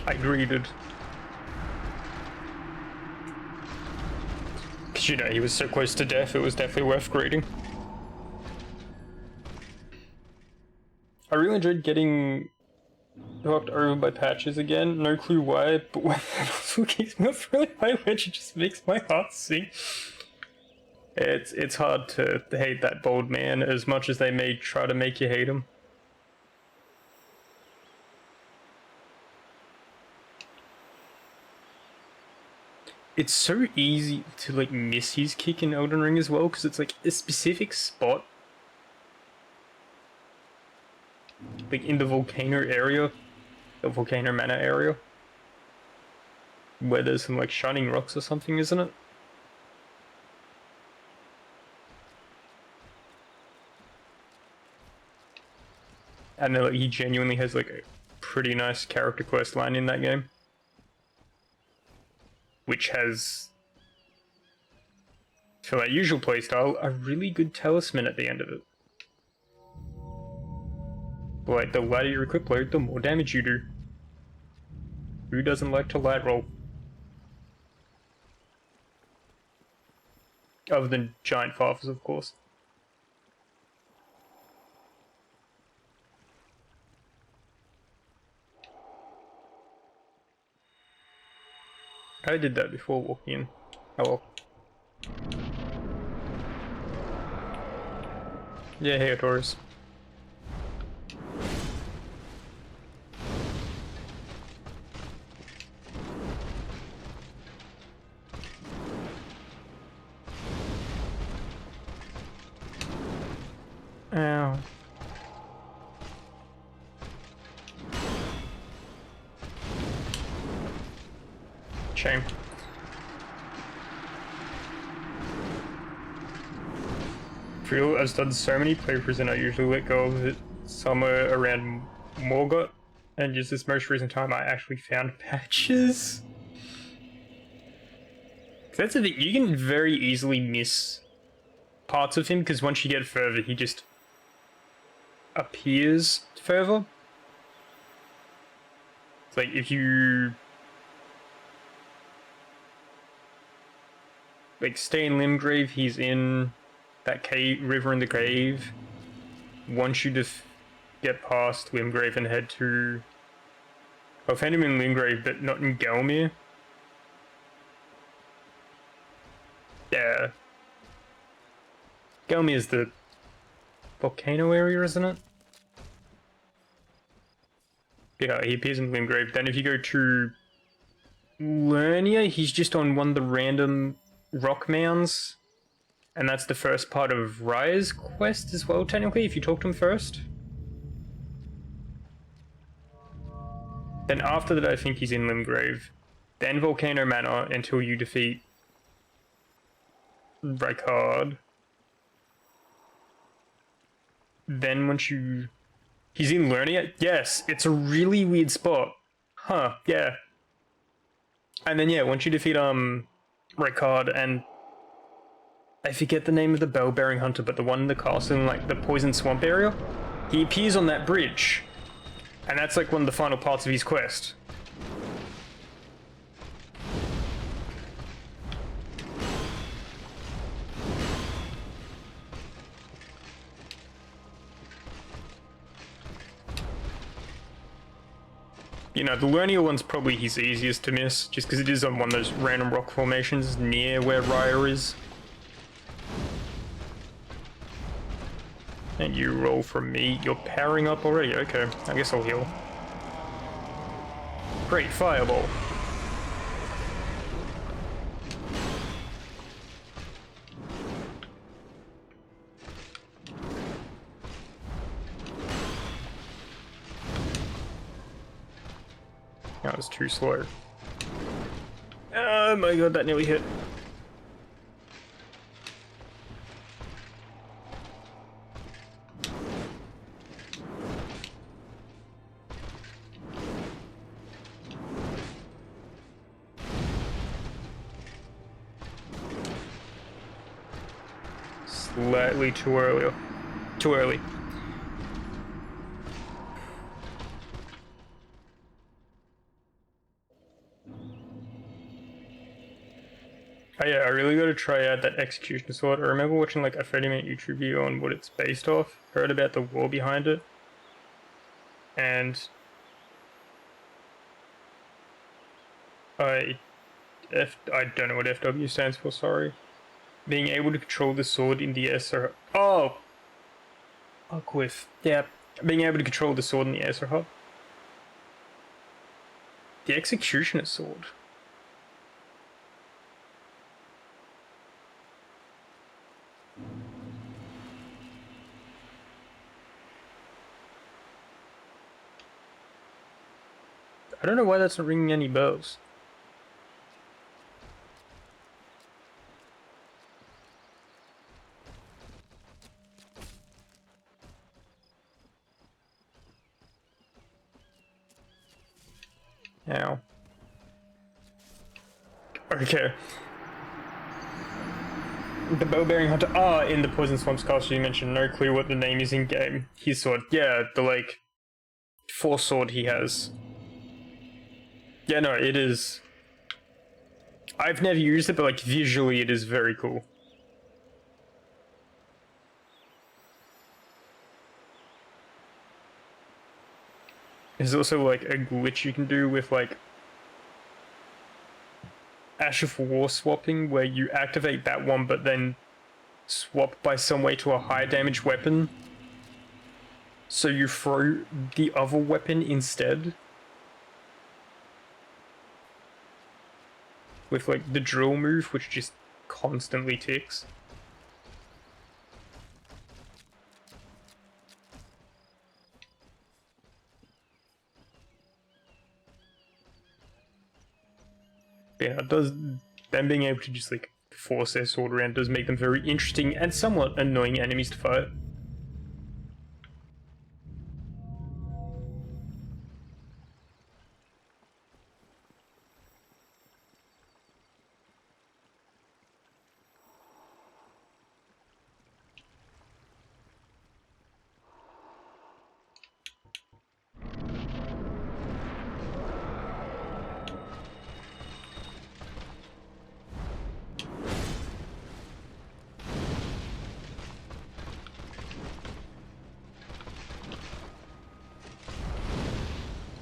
I greeted. Because, you know, he was so close to death, it was definitely worth greeting. I really enjoyed getting knocked over by patches again. No clue why, but when that also keeps me up really high, which it just makes my heart sink. It's hard to hate that bold man as much as they may try to make you hate him. It's so easy to like miss his kick in Elden Ring as well, because it's like a specific spot, like in the volcano area, the volcano manor area, where there's some like shining rocks or something, isn't it? And then like, he genuinely has like a pretty nice character quest line in that game, which has, for my usual playstyle, a really good talisman at the end of it. Like, the lighter your equip load, the more damage you do. Who doesn't like to light roll? Other than giant farfers, of course. I did that before walking in. Oh well. Yeah, hey, Taurus. Ow. Shame. Feel I've done so many playthroughs and I usually let go of it somewhere around Morgott, and just this most recent time I actually found patches. That's the thing, you can very easily miss parts of him because once you get further he just appears further. It's like if you like stay in Limgrave, he's in that cave, river in the cave, once you just get past Limgrave and head to... I'll find him in Limgrave, but not in Gelmir. Yeah. Gelmir is the volcano area, isn't it? Yeah, he appears in Limgrave. Then if you go to Lernia, he's just on one of the random rock mounds. And that's the first part of Raya's quest as well, technically, if you talk to him first. Then after that, I think he's in Limgrave. Then Volcano Manor until you defeat Rykard. Then once you... He's in Lernia? Yes, it's a really weird spot. Huh, yeah. And then yeah, once you defeat Rykard and... I forget the name of the bell-bearing hunter, but the one in the castle in like the poison swamp area? He appears on that bridge. And that's like one of the final parts of his quest. You know, the Lernia one's probably his easiest to miss, just because it is on one of those random rock formations near where Raya is. And you roll from me. You're powering up already. Okay, I guess I'll heal. Great fireball. That was too slow. Oh my god, that nearly hit. Slightly too early. Too early. Oh yeah, I really gotta try out that execution sword. I remember watching like a 30-minute YouTube video on what it's based off. Heard about the lore behind it. And I don't know what FW stands for, sorry. Being able to control the sword in the Esser... Oh! Quiff. Yeah. Being able to control the sword in the Esser Hub. The Executioner sword. I don't know why that's not ringing any bells. Ow. Okay. The bow-bearing hunter. Ah, in the Poison Swamps castle you mentioned. No clue what the name is in game. His sword. Yeah, the like 4 sword he has. Yeah, no, it is. I've never used it, but like visually it is very cool. There's also like a glitch you can do with like Ash of War swapping, where you activate that one but then swap by some way to a higher damage weapon. So you throw the other weapon instead. With like the drill move, which just constantly ticks. Yeah, it does. Them being able to just like force their sword around does make them very interesting and somewhat annoying enemies to fight.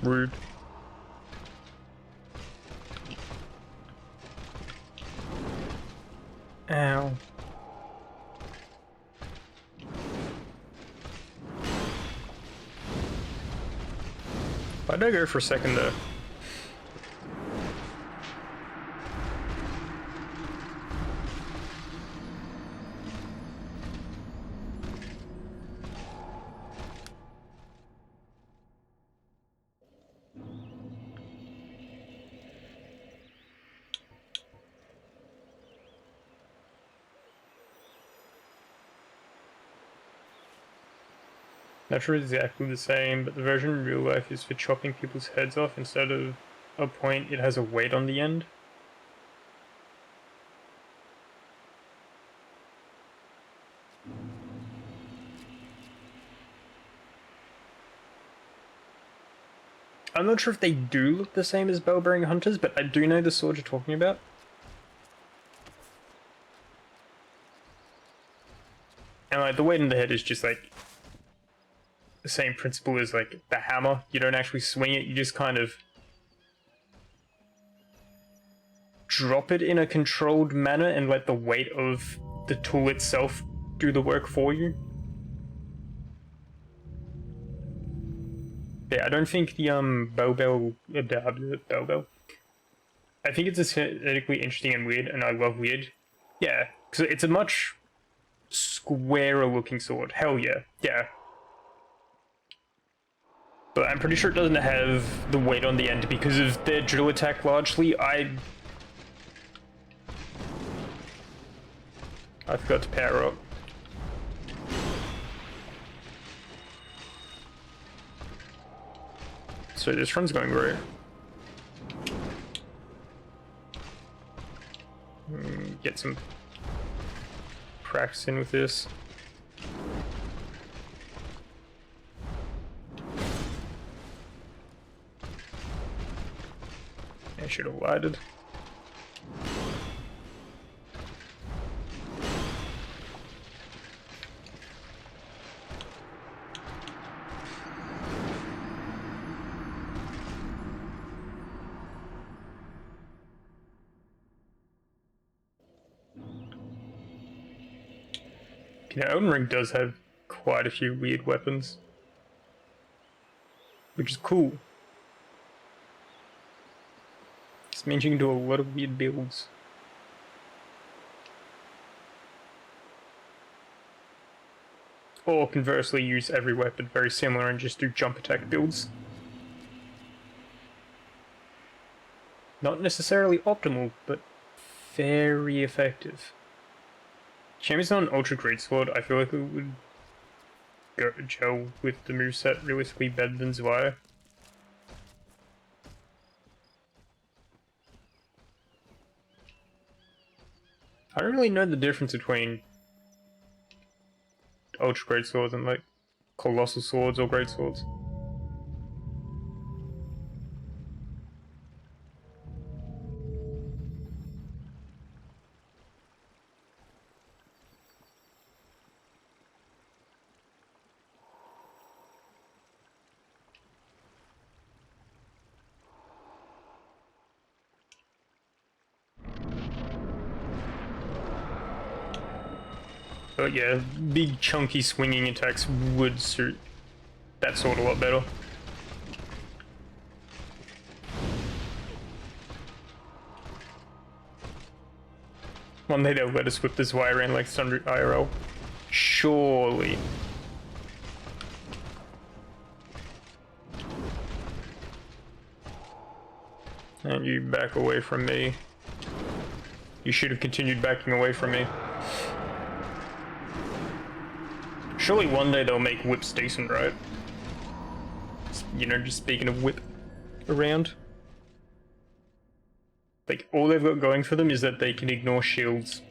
Rude. Ow. Why'd I go for a second there? Not sure it's exactly the same, but the version in real life is for chopping people's heads off instead of a point, it has a weight on the end. I'm not sure if they do look the same as bell-bearing hunters, but I do know the sword you're talking about. And like the weight on the head is just like the same principle as like the hammer. You don't actually swing it, you just kind of drop it in a controlled manner and let the weight of the tool itself do the work for you. Yeah, I don't think the bell. I think it's aesthetically interesting and weird, and I love weird. Yeah, because it's a much squarer looking sword. Hell yeah, yeah. But I'm pretty sure it doesn't have the weight on the end because of their drill attack largely. I forgot to power up. So this run's going great. Get some practice in with this. I should have lighted. You know, Elden Ring does have quite a few weird weapons, which is cool. This means you can do a lot of weird builds. Or conversely, use every weapon very similar and just do jump attack builds. Not necessarily optimal, but very effective. Champion's not an ultra great sword. I feel like it would go gel with the moveset realistically better than Zwei. I don't really know the difference between ultra great swords and like colossal swords or great swords. But yeah, big chunky swinging attacks would suit that sword a lot better. One day they'll let us whip this wire in like Thunder IRL. Surely. And you back away from me. You should have continued backing away from me. Surely one day they'll make whips decent, right? You know, just speaking of whip around. Like, all they've got going for them is that they can ignore shields.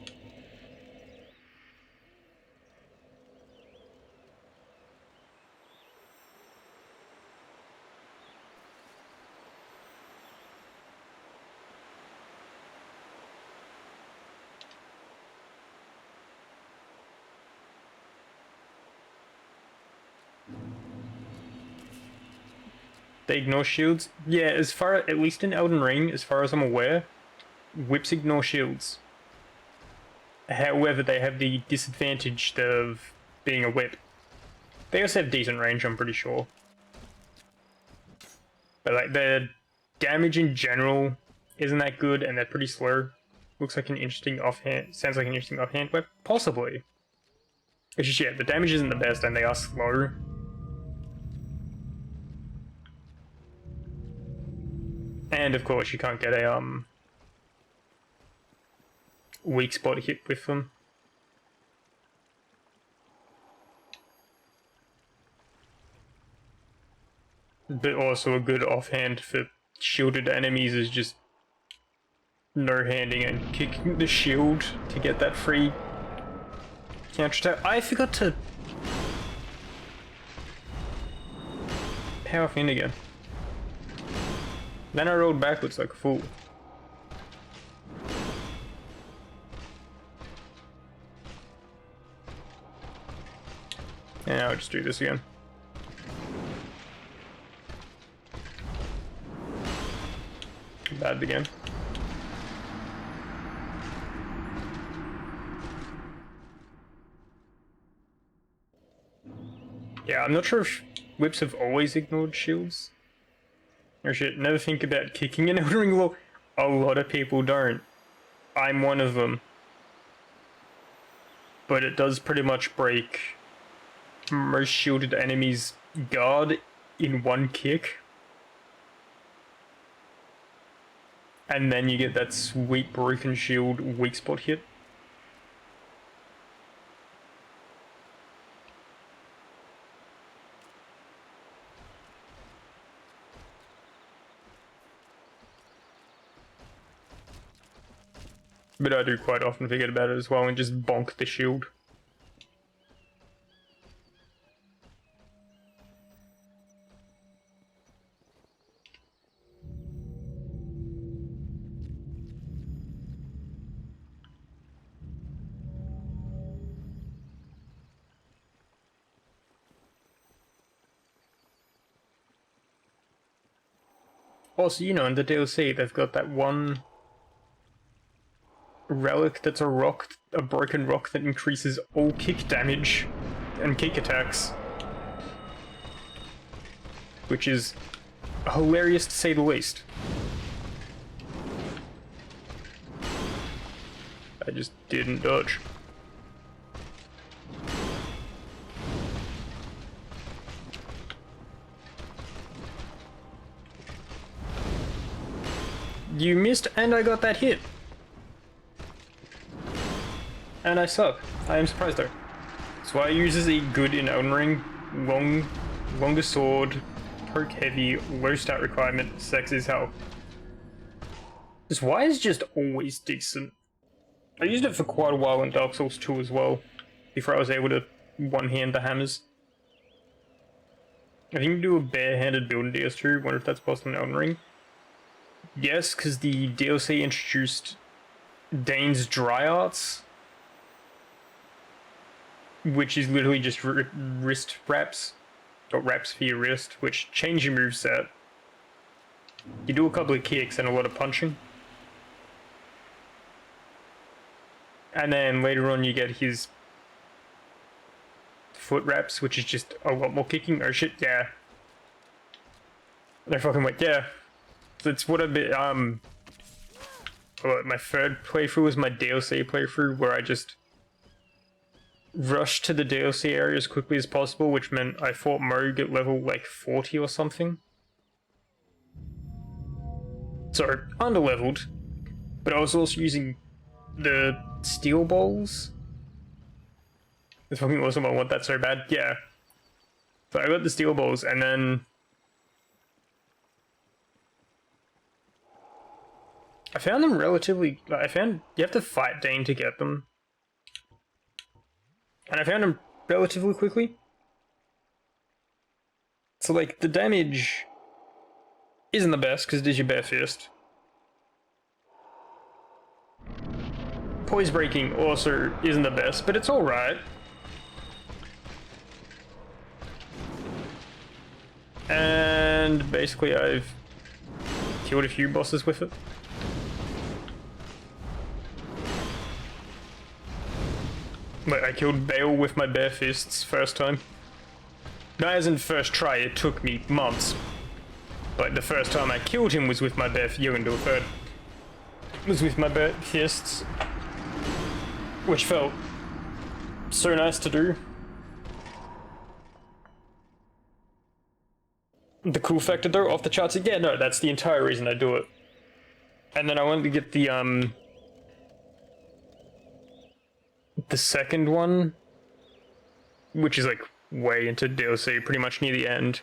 They ignore shields? Yeah, as far, at least in Elden Ring, as far as I'm aware, whips ignore shields. However, they have the disadvantage of being a whip. They also have decent range, I'm pretty sure. But like, their damage in general isn't that good, and they're pretty slow. Looks like an interesting offhand, sounds like an interesting offhand whip. Possibly. It's just, yeah, the damage isn't the best, and they are slow. And of course, you can't get a weak spot hit with them. But also a good offhand for shielded enemies is just no-handing and kicking the shield to get that free counterattack. I forgot to power in again. Then I rolled backwards like a fool. And now I'll just do this again. Bad again. Yeah, I'm not sure if whips have always ignored shields. Or shit, never think about kicking in Elden Ring. Well, a lot of people don't. I'm one of them. But it does pretty much break most shielded enemies' guard in one kick. And then you get that sweet broken shield weak spot hit. But I do quite often forget about it as well and just bonk the shield. Also, you know, in the DLC, they've got that one relic that's a rock, a broken rock that increases all kick damage and kick attacks. Which is hilarious to say the least. I just didn't dodge. You missed, and I got that hit. And I suck. I am surprised though. That's why I use a good in Elden Ring. Longer sword, poke heavy, low stat requirement, sex is hell. This Y is just always decent. I used it for quite a while in Dark Souls 2 as well, before I was able to one-hand the hammers. I think you can do a bare-handed build in DS2, wonder if that's possible in Elden Ring. Yes, because the DLC introduced Dane's Dry Arts, which is literally just wrist wraps, or wraps for your wrist, which change your moveset. You do a couple of kicks and a lot of punching. And then later on you get his foot wraps, which is just a lot more kicking. Oh shit, yeah. They're fucking like, yeah. That's what I've been, my third playthrough was my DLC playthrough, where I just rushed to the DLC area as quickly as possible, which meant I fought Mohg at level like 40 or something. So, underleveled, but I was also using the steel balls. It's fucking awesome, I want that so bad, yeah. So I got the steel balls, and then I found them relatively, you have to fight Dane to get them. And I found them relatively quickly. So like, the damage isn't the best, because it is your bare fist. Poise breaking also isn't the best, but it's alright. And and basically I've killed a few bosses with it. Like, I killed Bale with my bare fists first time. No, as in first try, it took me months. But the first time I killed him was with my bare fists. You can do a third. Was with my bare fists. Which felt so nice to do. The cool factor though, off the charts. Yeah, no, that's the entire reason I do it. And then I wanted to get the second one, which is like way into DLC, pretty much near the end,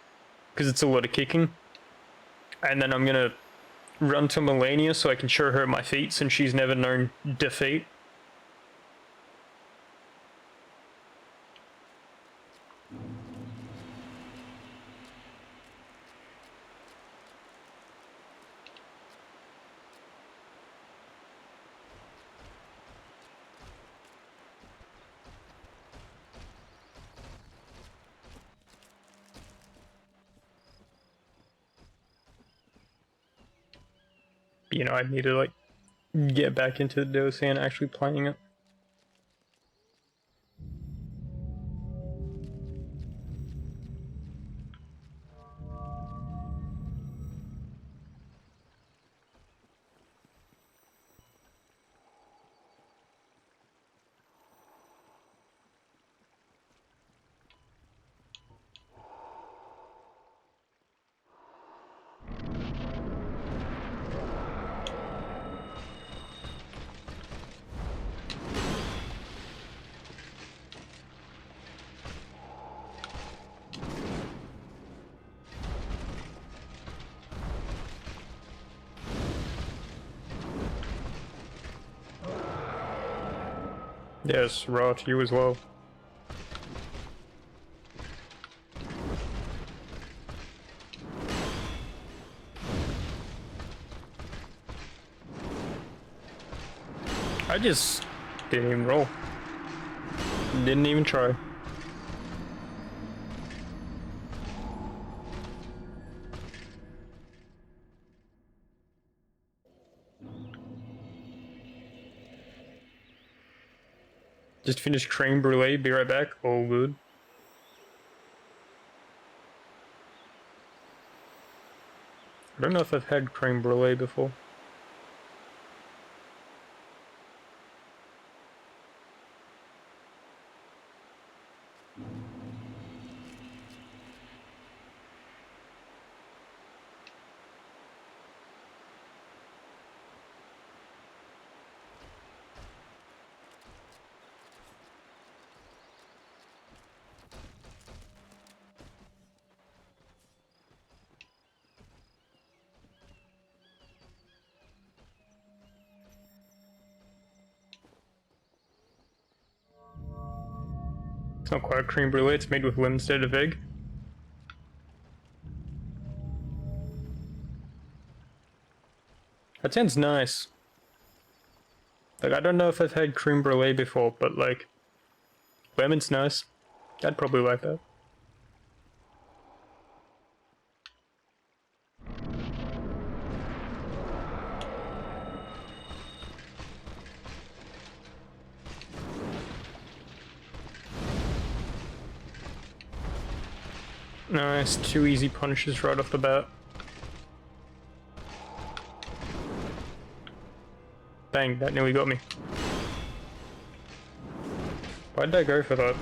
because it's a lot of kicking. And then I'm gonna run to Melania so I can show her my feat since she's never known defeat. You know, I need to like get back into the DLC and actually playing it. Yes, Rot, you as well. I just didn't even roll. Didn't even try. Just finished creme brulee, be right back, all good. I don't know if I've had creme brulee before. It's not quite creme brulee, it's made with lemon instead of egg. That sounds nice. Like, I don't know if I've had creme brulee before, but like, lemon's nice. I'd probably like that. Nice, 2 easy punches right off the bat. Bang, that nearly got me. Why did I go for that?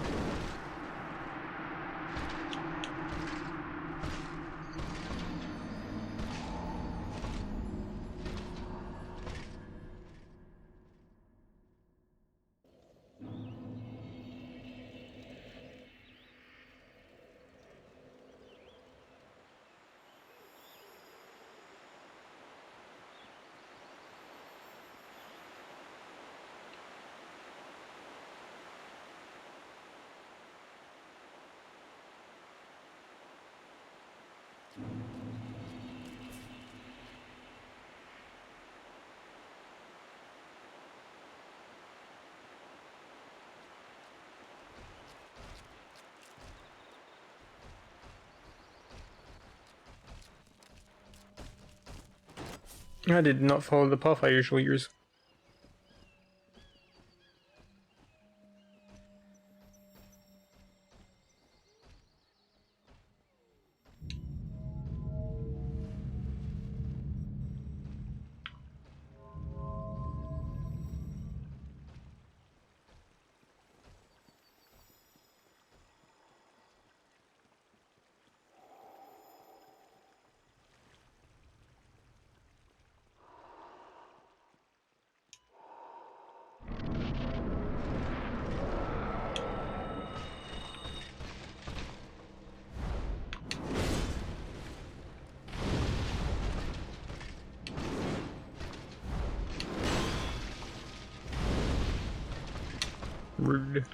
I did not follow the path I usually use. Rude.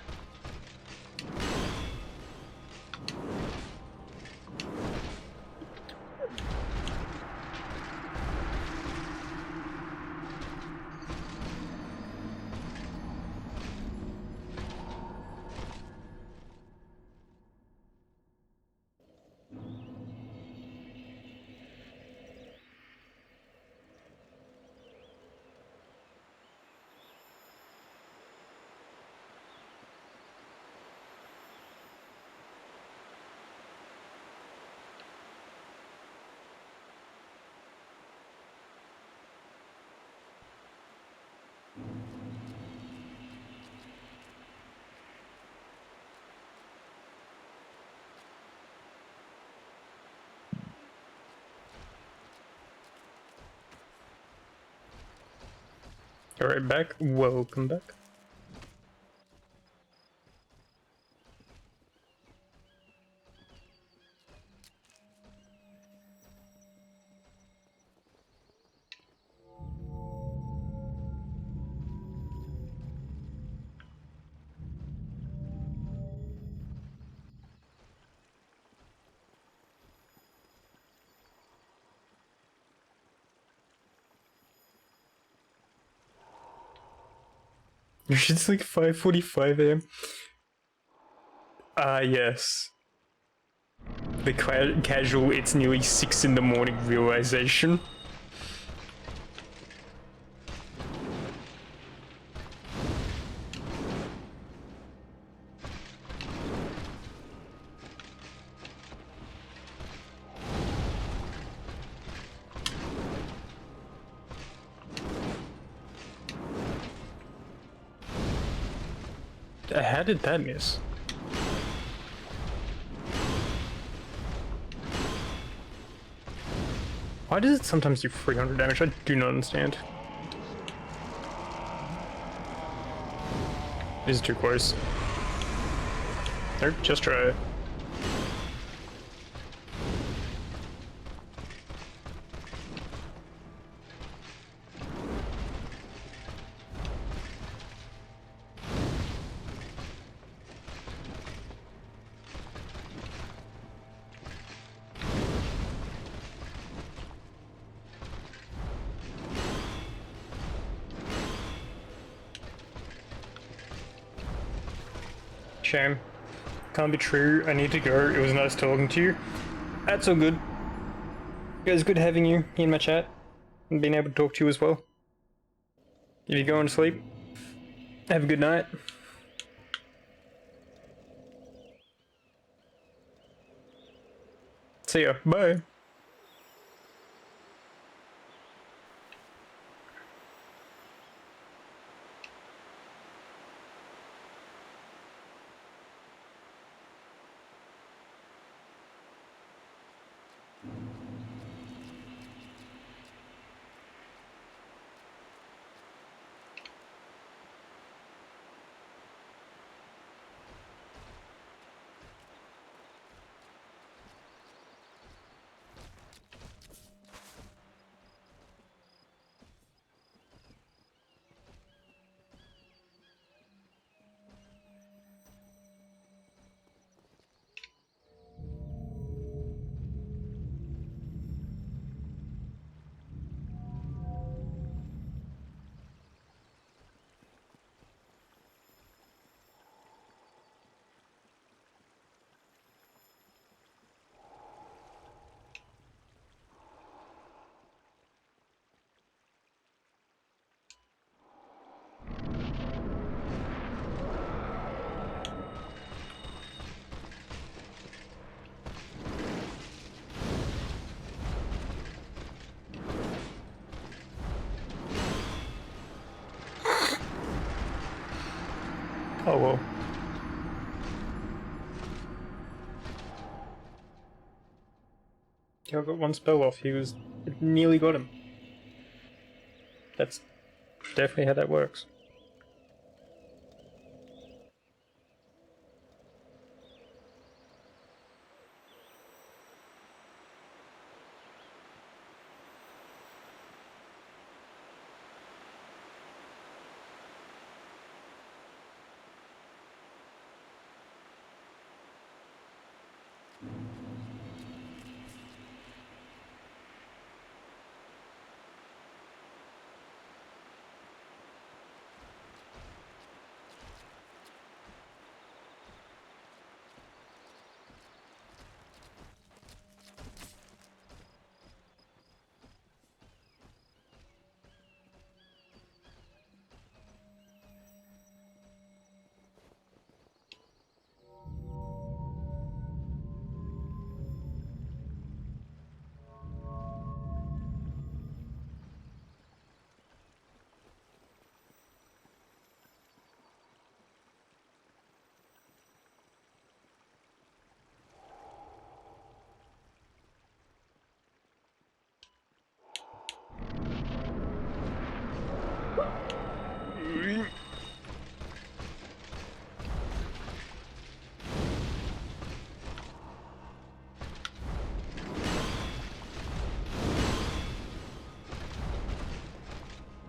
Alright, back. Welcome back. It's like 5:45 a.m. Ah, yes. The casual, it's nearly 6 in the morning realization. How did that miss? Why does it sometimes do 300 damage? I do not understand. This is too close. Nope, just try it. Shame. Can't be true. I need to go. It was nice talking to you. That's all good. It was good having you in my chat and being able to talk to you as well. If you're going to sleep, have a good night. See ya. Bye. Oh well. Yeah, I got one spell off. It nearly got him. That's definitely how that works.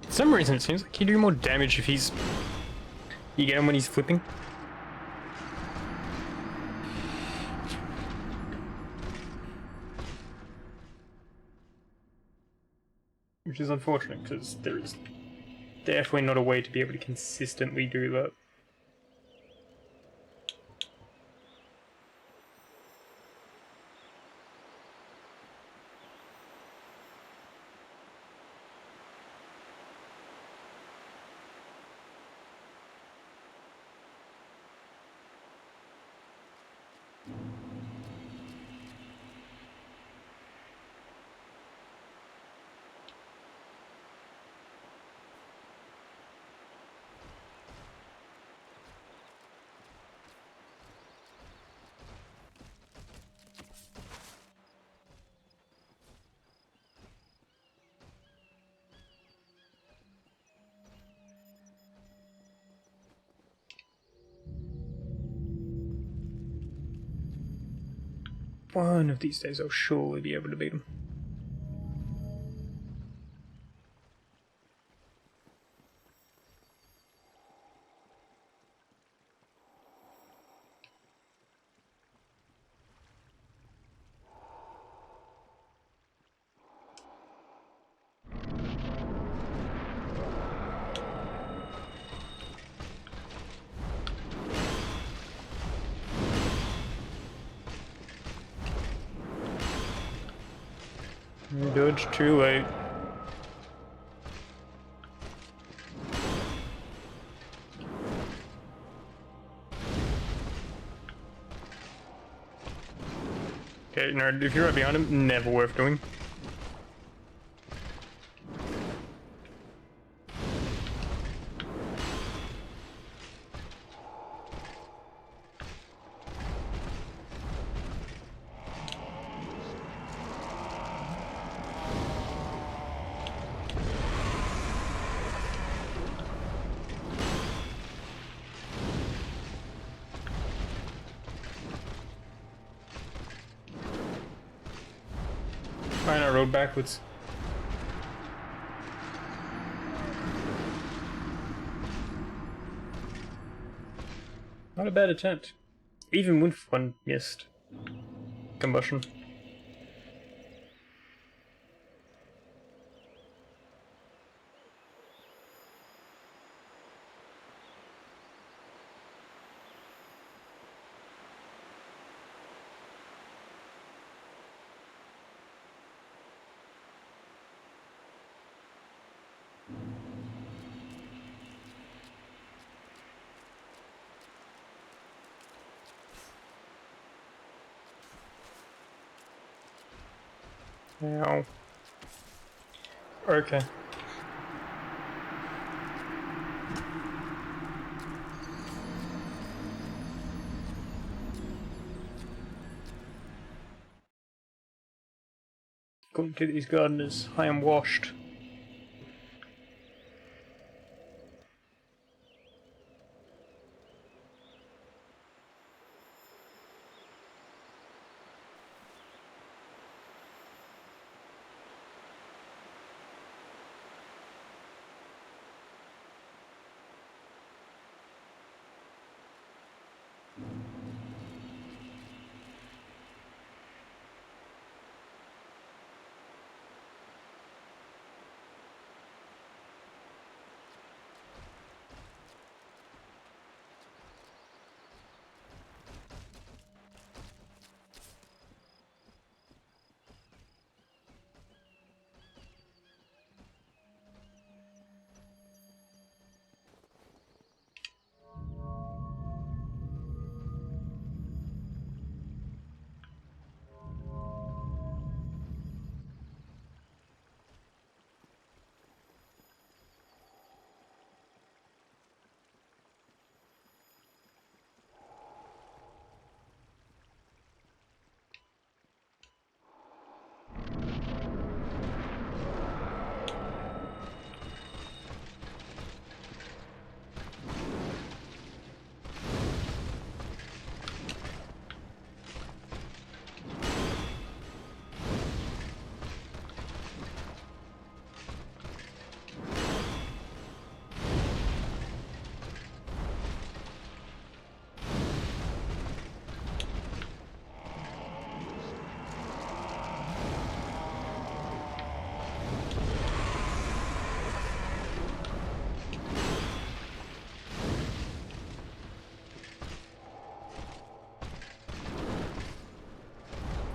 For some reason, it seems like you do more damage if you get him when he's flipping. Which is unfortunate, because there is definitely not a way to be able to consistently do that. One of these days I'll surely be able to beat him. Dodge too late. Okay, no, if you're right behind him, never worth doing. Fine, I rode backwards. Not a bad attempt. Even with one missed combustion. Ow. Okay. according to these gardeners. I am washed.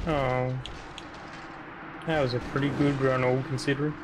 Oh, that was a pretty good run, all considering.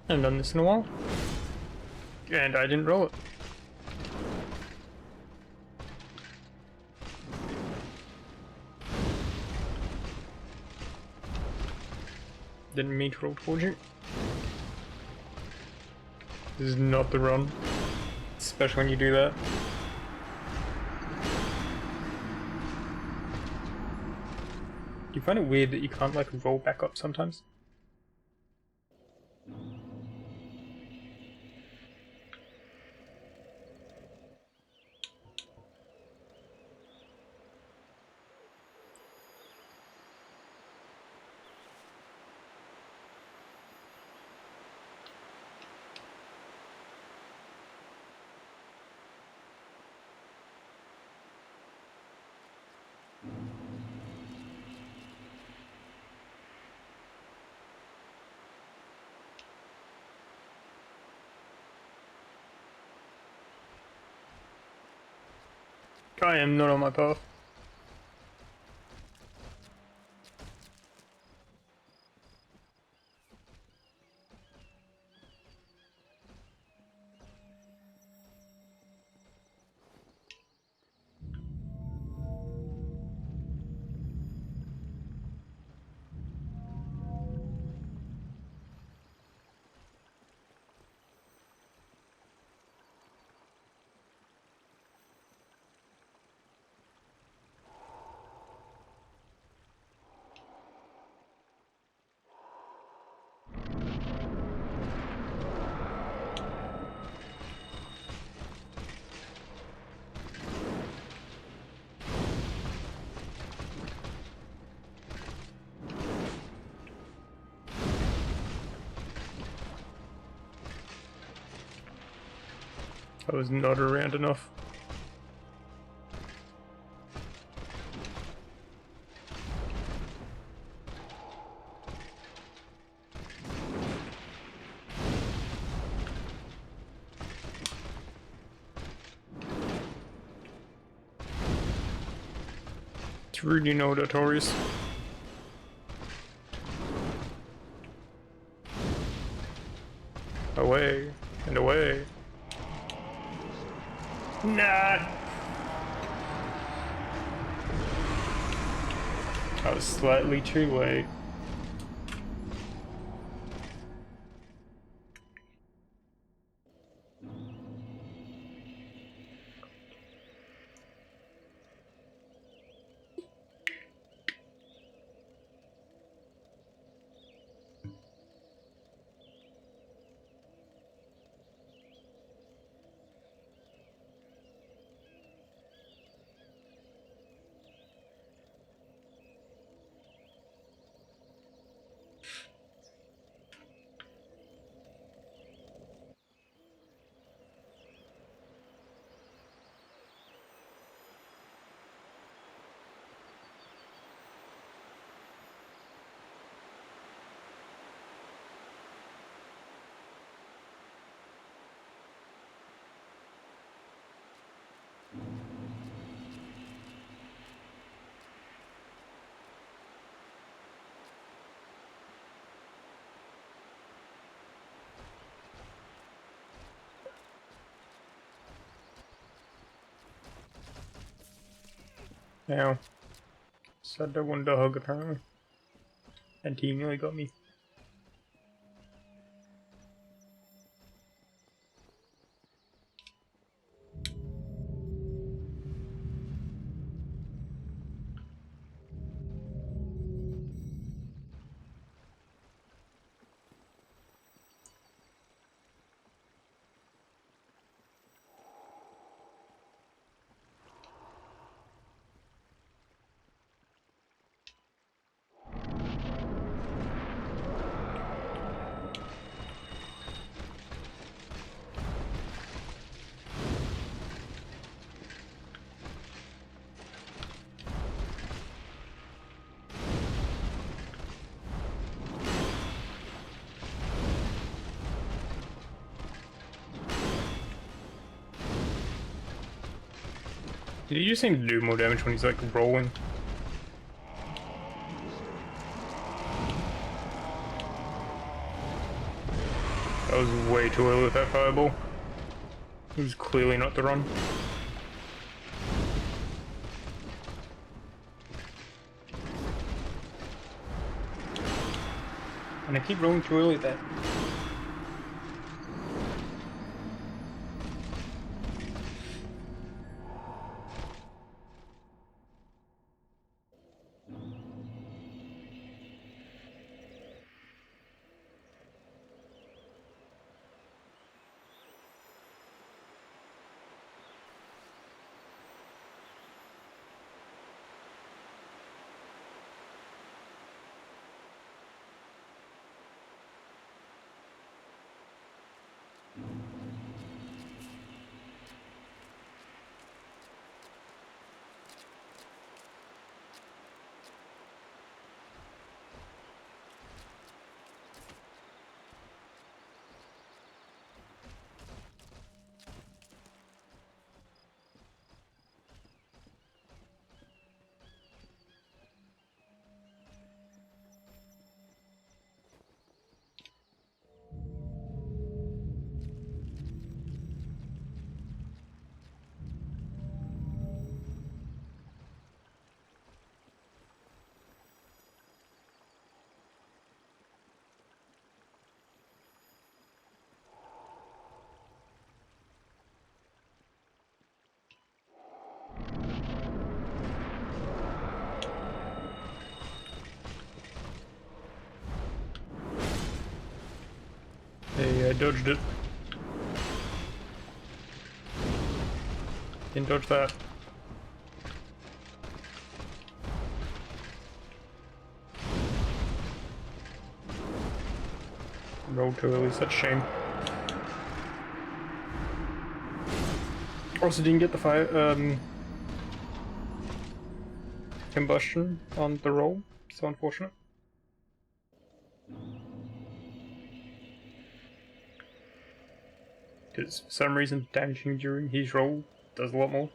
I haven't done this in a while. And I didn't roll it. Didn't mean to roll towards you. This is not the run. Especially when you do that. Do you find it weird that you can't like roll back up sometimes? I am not on my path. I was not around enough. It's really notorious. Away and away. Nah. I was slightly too late. Now, said I wanted a hug apparently, and he nearly got me. Did he just seem to do more damage when he's like rolling? That was way too early with that fireball. It was clearly not the run. And I keep rolling too early with that. Hey, I dodged it. Didn't dodge that. Rolled too early, such a shame. Also didn't get the fire combustion on the roll, so unfortunate. Because for some reason damaging during his roll does a lot more.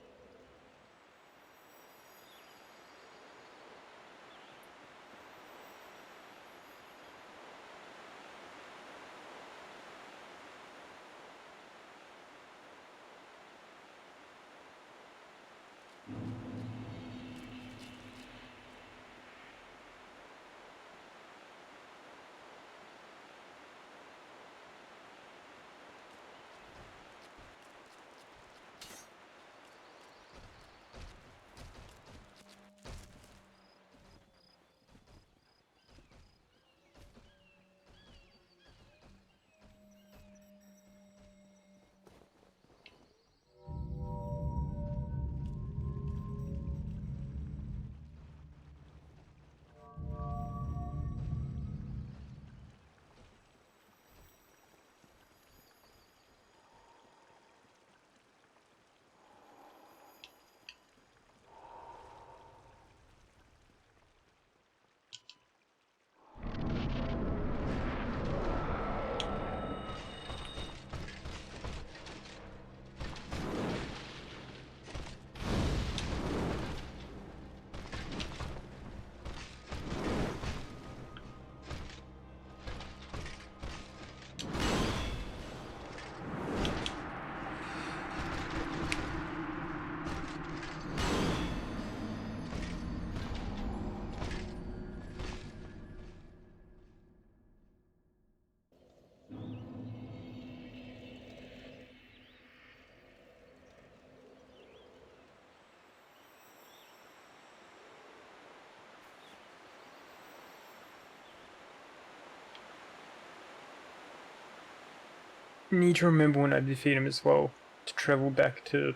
Need to remember when I defeat him as well to travel back to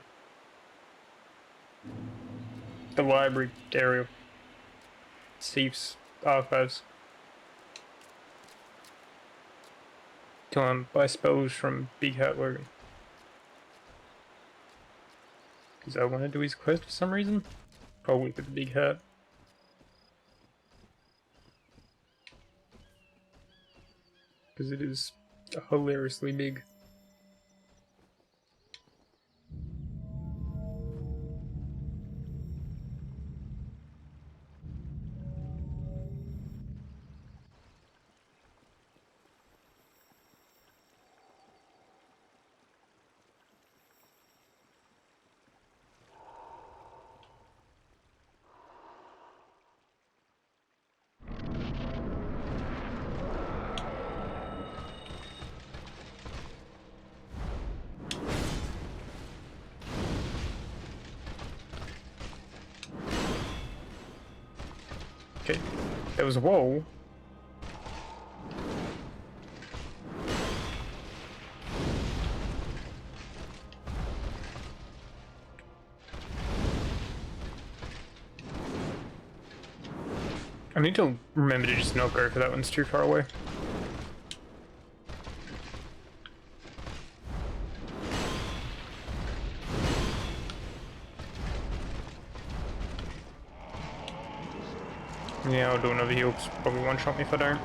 the library area, Steve's archives, to buy spells from Big Hat Logan. Because I want to do his quest for some reason, probably for the Big Hat. Because it is hilariously big. Okay, there was a wall. I need to remember to just not go for that one's too far away. Yeah, I'll do another heal, probably one-shot me if I don't.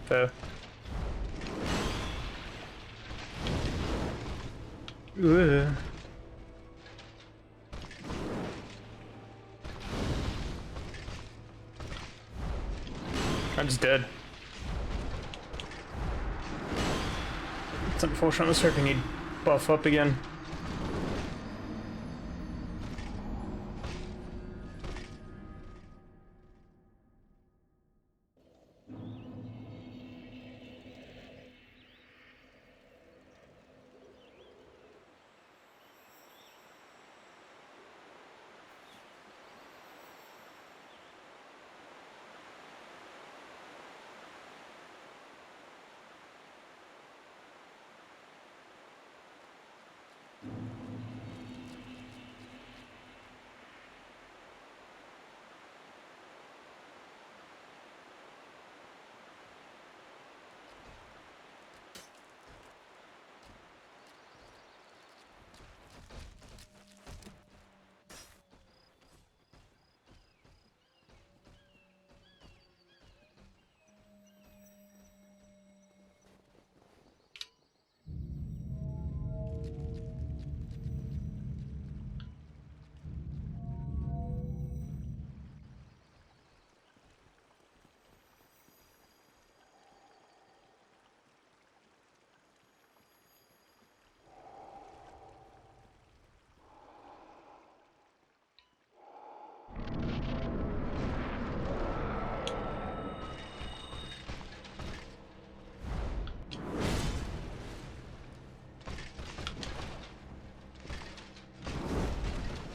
Fair. Ugh. I'm just dead. It's unfortunate, I was hoping he'd buff up again.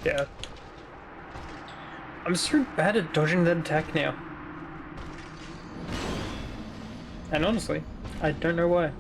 Yeah. I'm so bad at dodging that attack now. And honestly, I don't know why.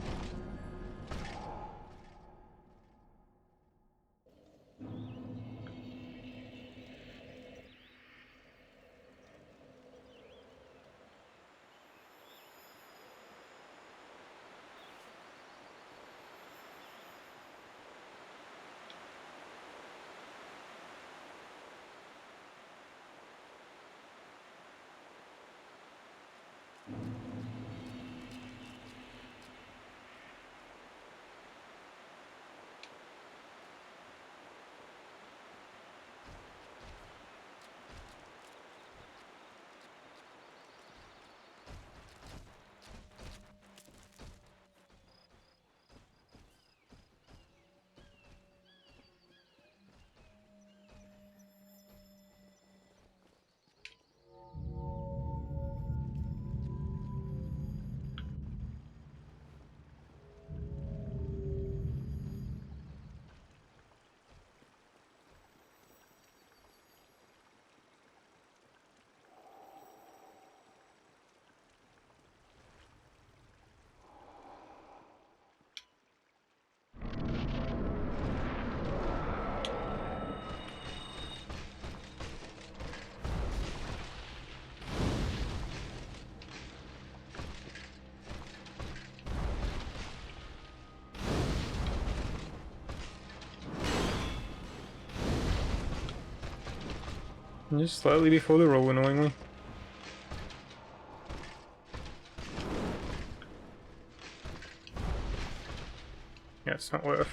Just slightly before the roll, annoyingly. Yeah, it's not worth.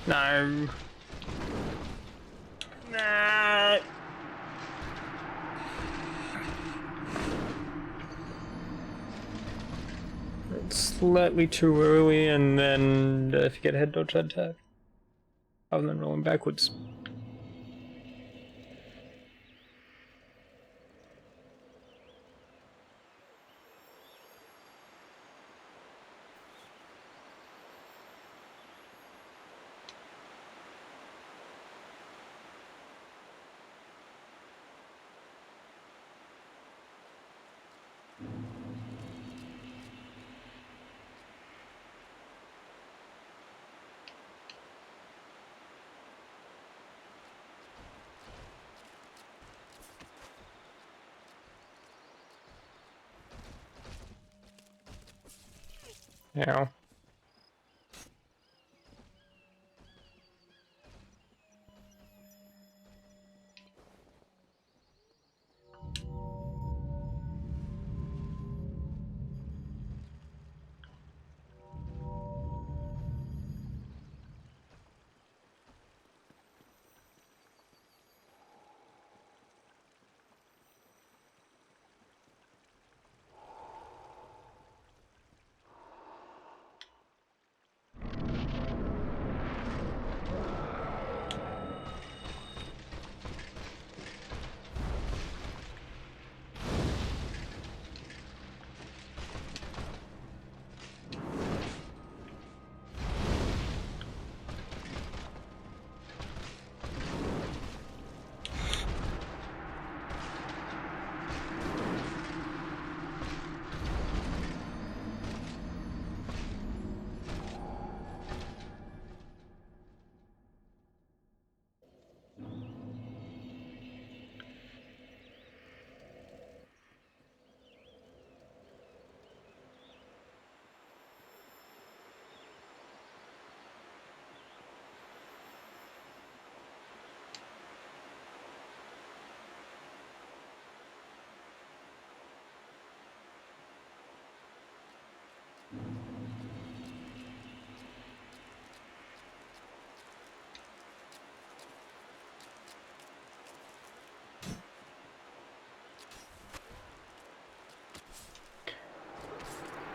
No. Nah. It's slightly too early, and then if you get a head dodge that attack, other than rolling backwards. Yeah.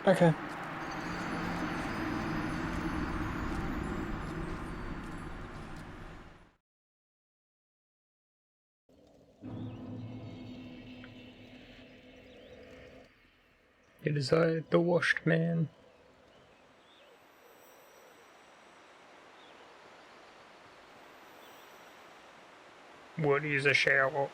Okay. It is I, the washed man. What is a shower?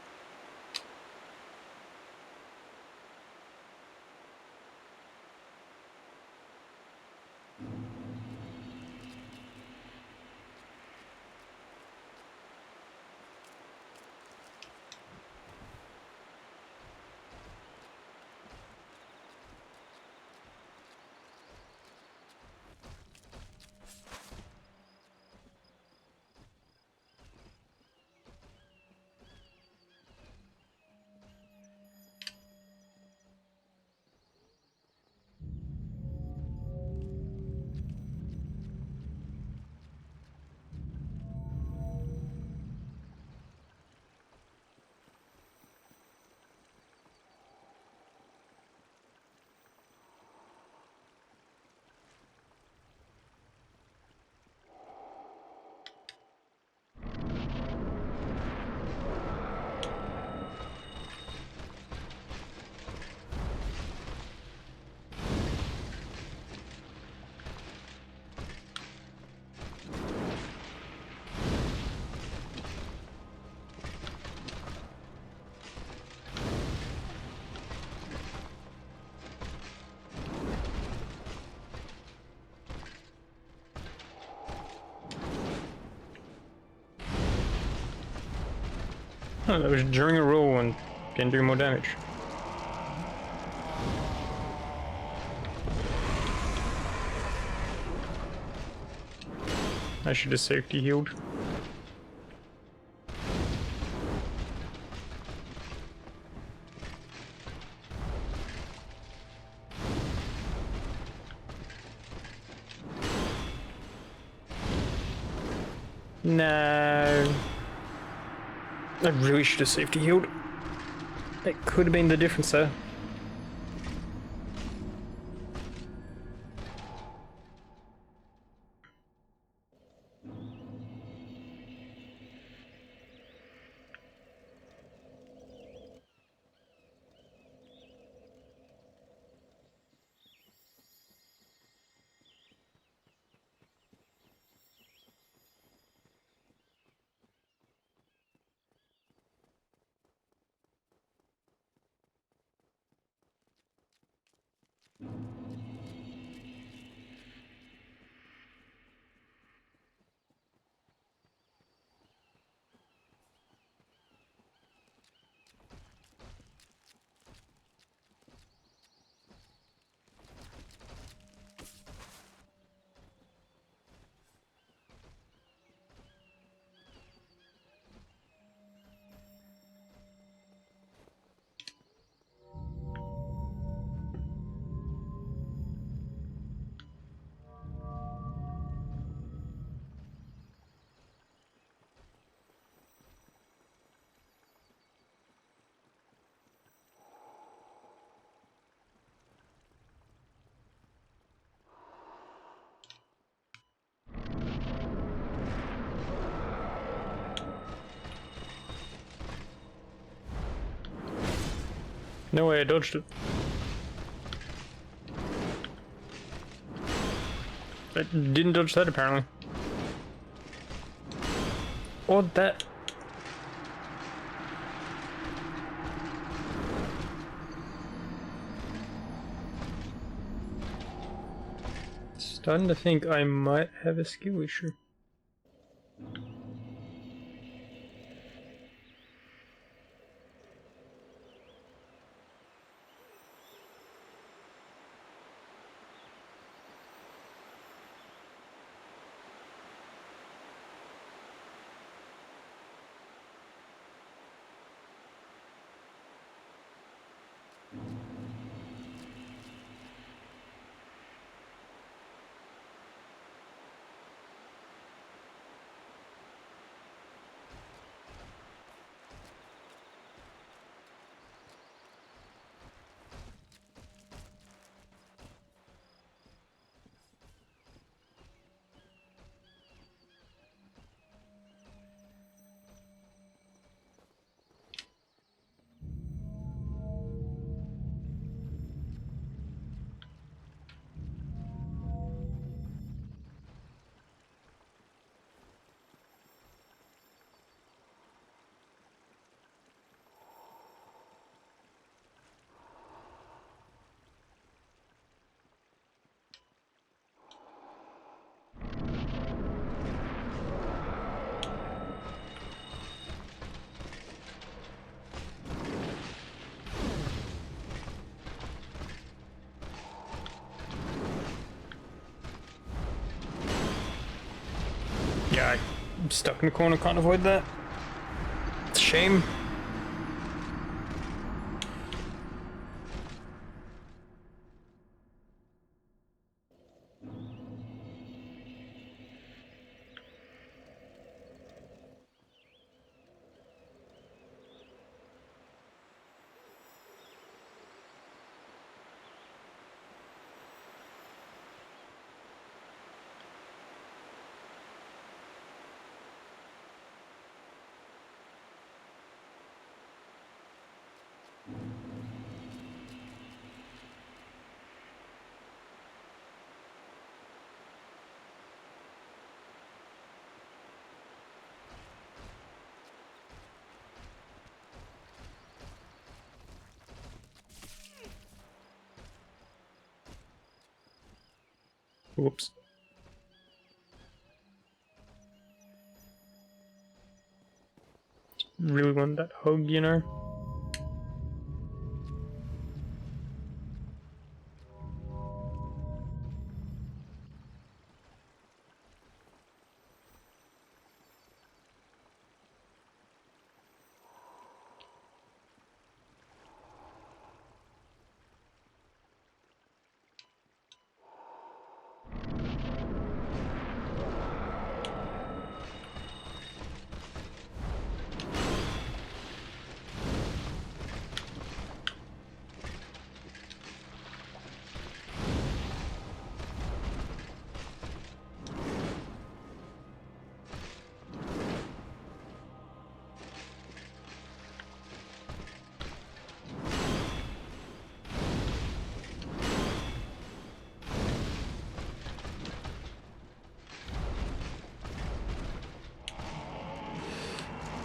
Oh, that was during a roll and can do more damage. I should have safety healed. No. I really should have safety healed. That could have been the difference there. No way, I dodged it. I didn't dodge that apparently. Or that. Starting to think I might have a skill issue. Yeah, I'm stuck in the corner, can't avoid that. It's a shame. Whoops. Really want that hug, you know?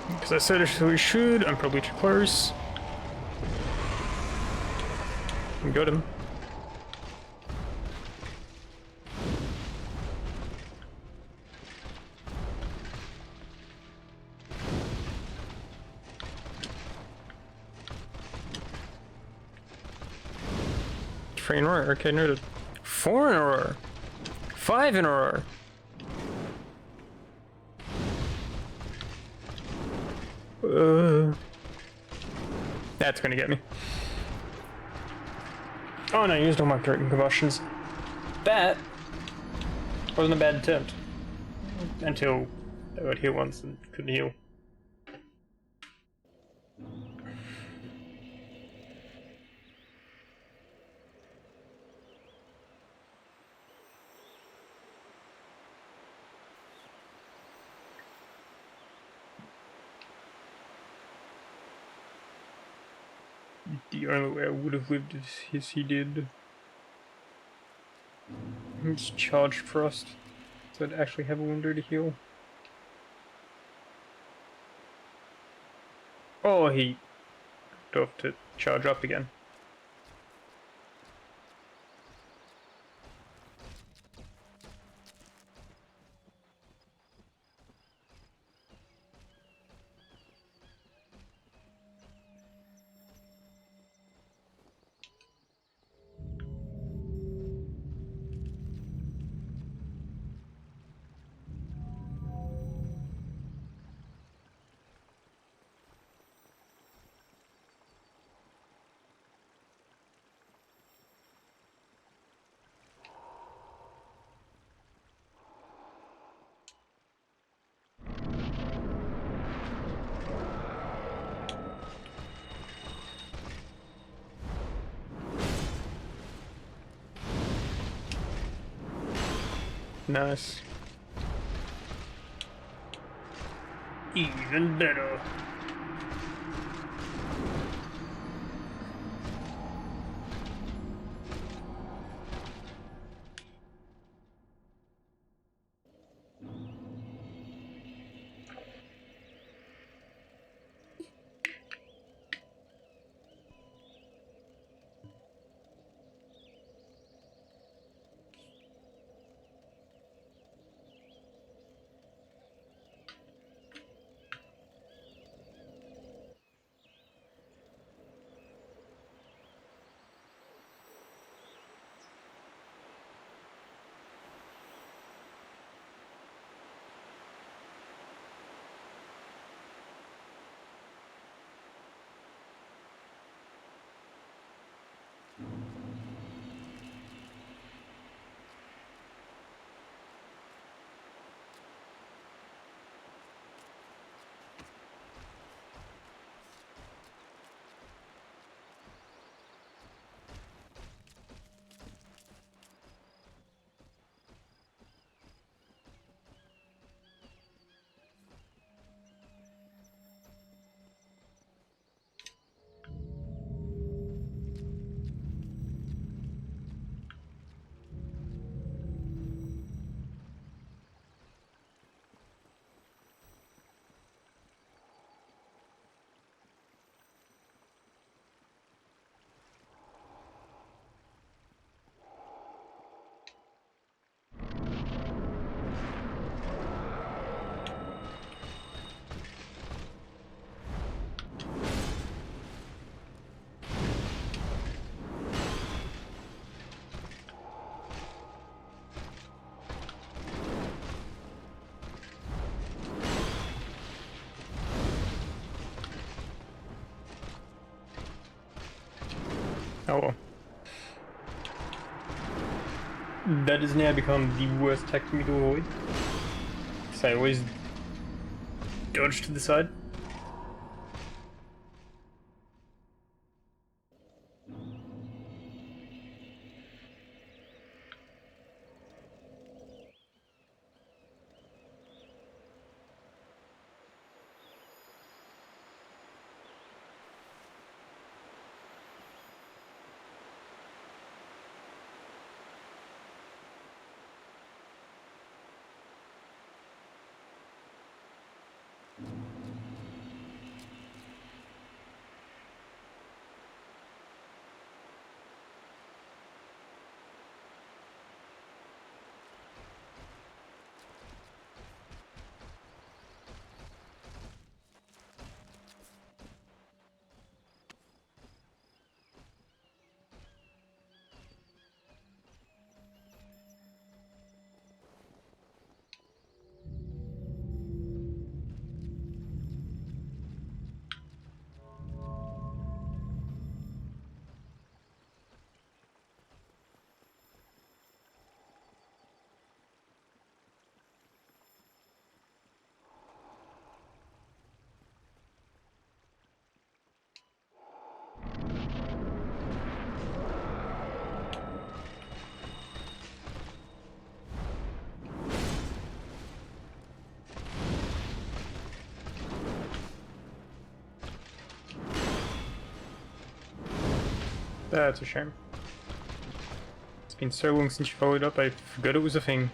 Because I said we should, I'm probably too close. Got him. Three in a row, okay, noted. 4 in a row. 5 in a row. That's gonna get me. Oh no, I used all my threatened combustions. That wasn't a bad attempt. Until I got heal once and couldn't heal. The only way I would have lived is he did. He's charged Frost, so I'd actually have a window to heal. Oh, he got to charge up again. Nice. Even better. Oh well. That has now become the worst tactic to avoid. So I always dodge to the side. That's a shame. It's been so long since you followed up, I forgot it was a thing.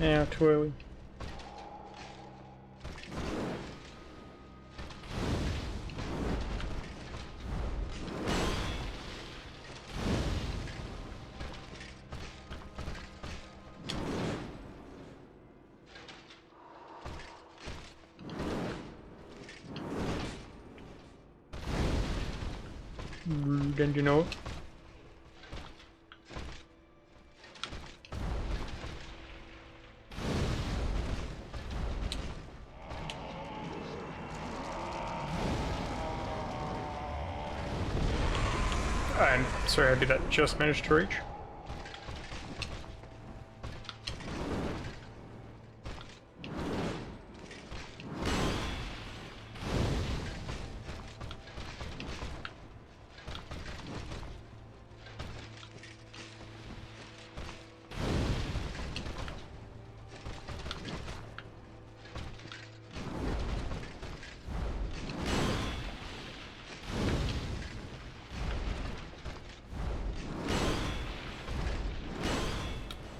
Yeah, too early. Rude, and you know it. I'm so happy that just managed to reach.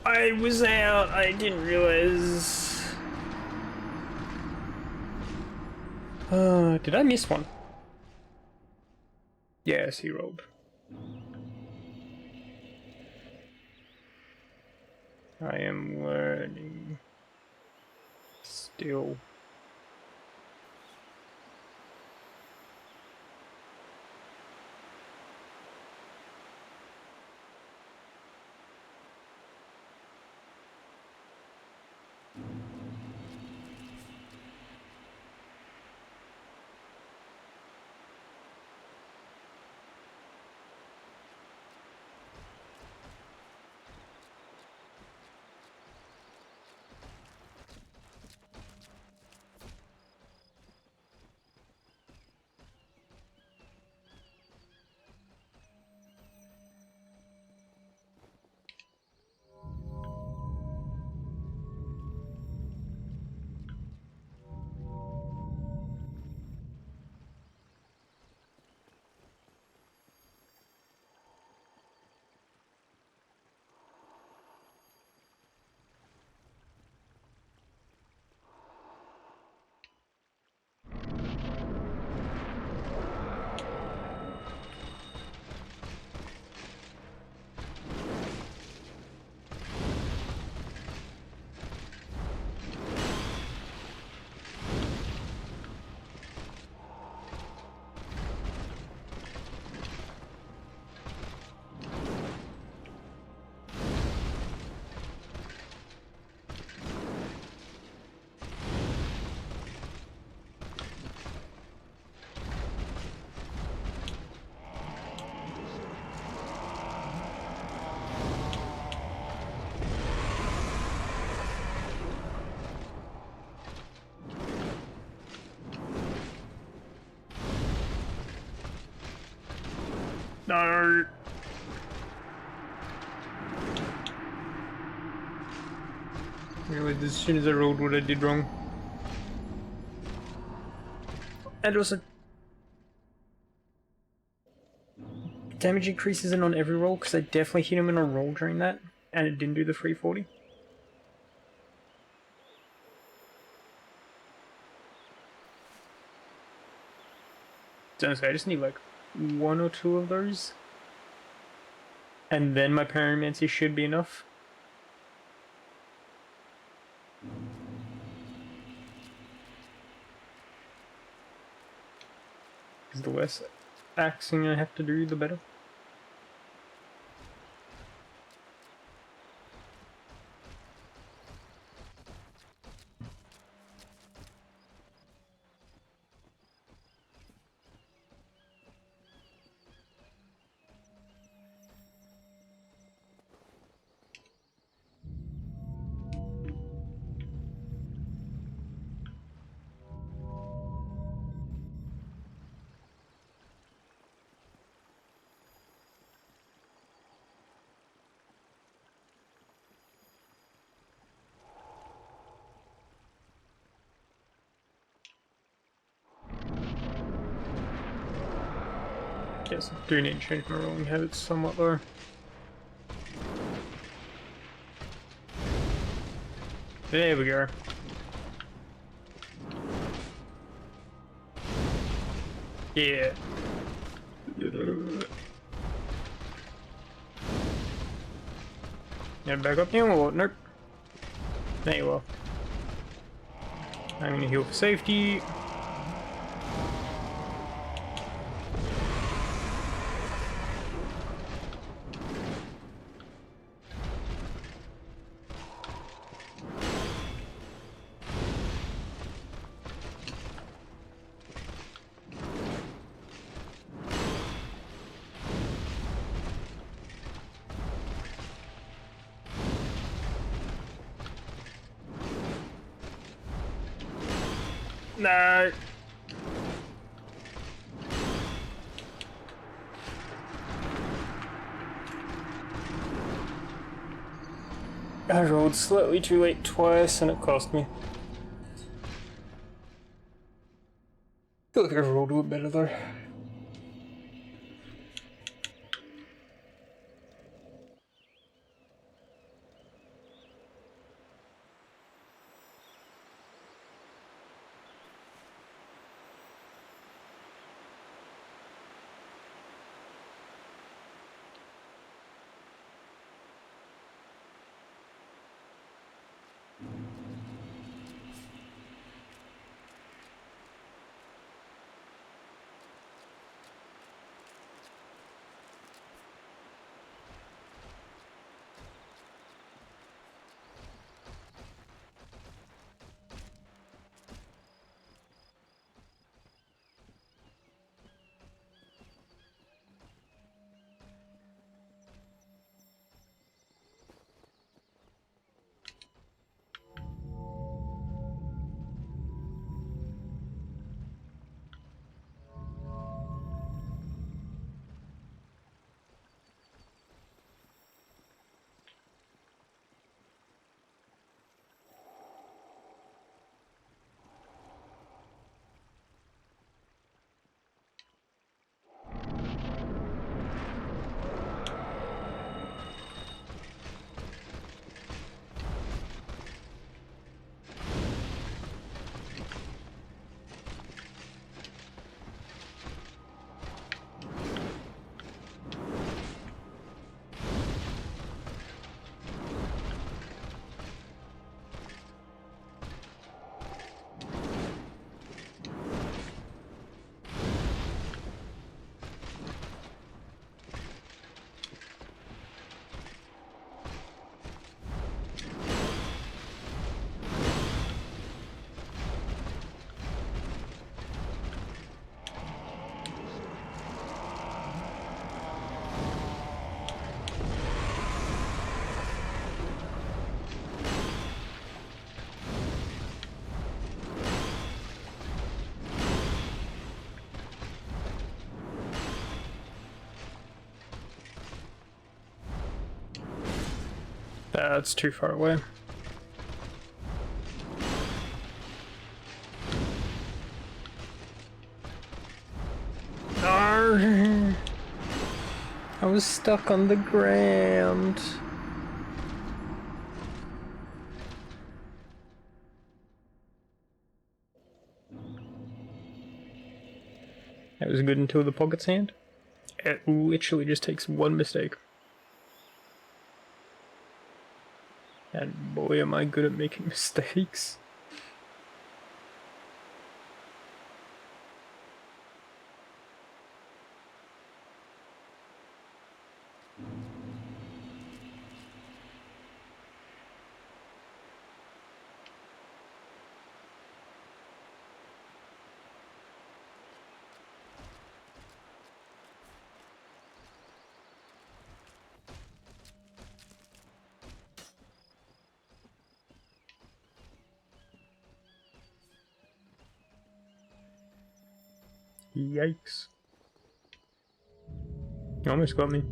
I was out, I didn't realize. Did I miss one? Yes, he rolled. I am learning still. No! Realized as soon as I rolled what I did wrong. And also, damage increase isn't on every roll because I definitely hit him in a roll during that, and it didn't do the 340. So I just need like 1 or 2 of those, and then my Pyromancy should be enough. Because the less axing I have to do, the better. Yes, I do need to change my rolling habits somewhat though. There we go. Yeah. Now back up now or nope. There you are. I'm gonna heal for safety. No. I rolled slightly too late twice and it cost me. I feel like I rolled a little better though. That's too far away. Arrgh. I was stuck on the ground. That was good until the pocket's hand. It literally just takes one mistake. And boy am I good at making mistakes. Yikes. You almost got me.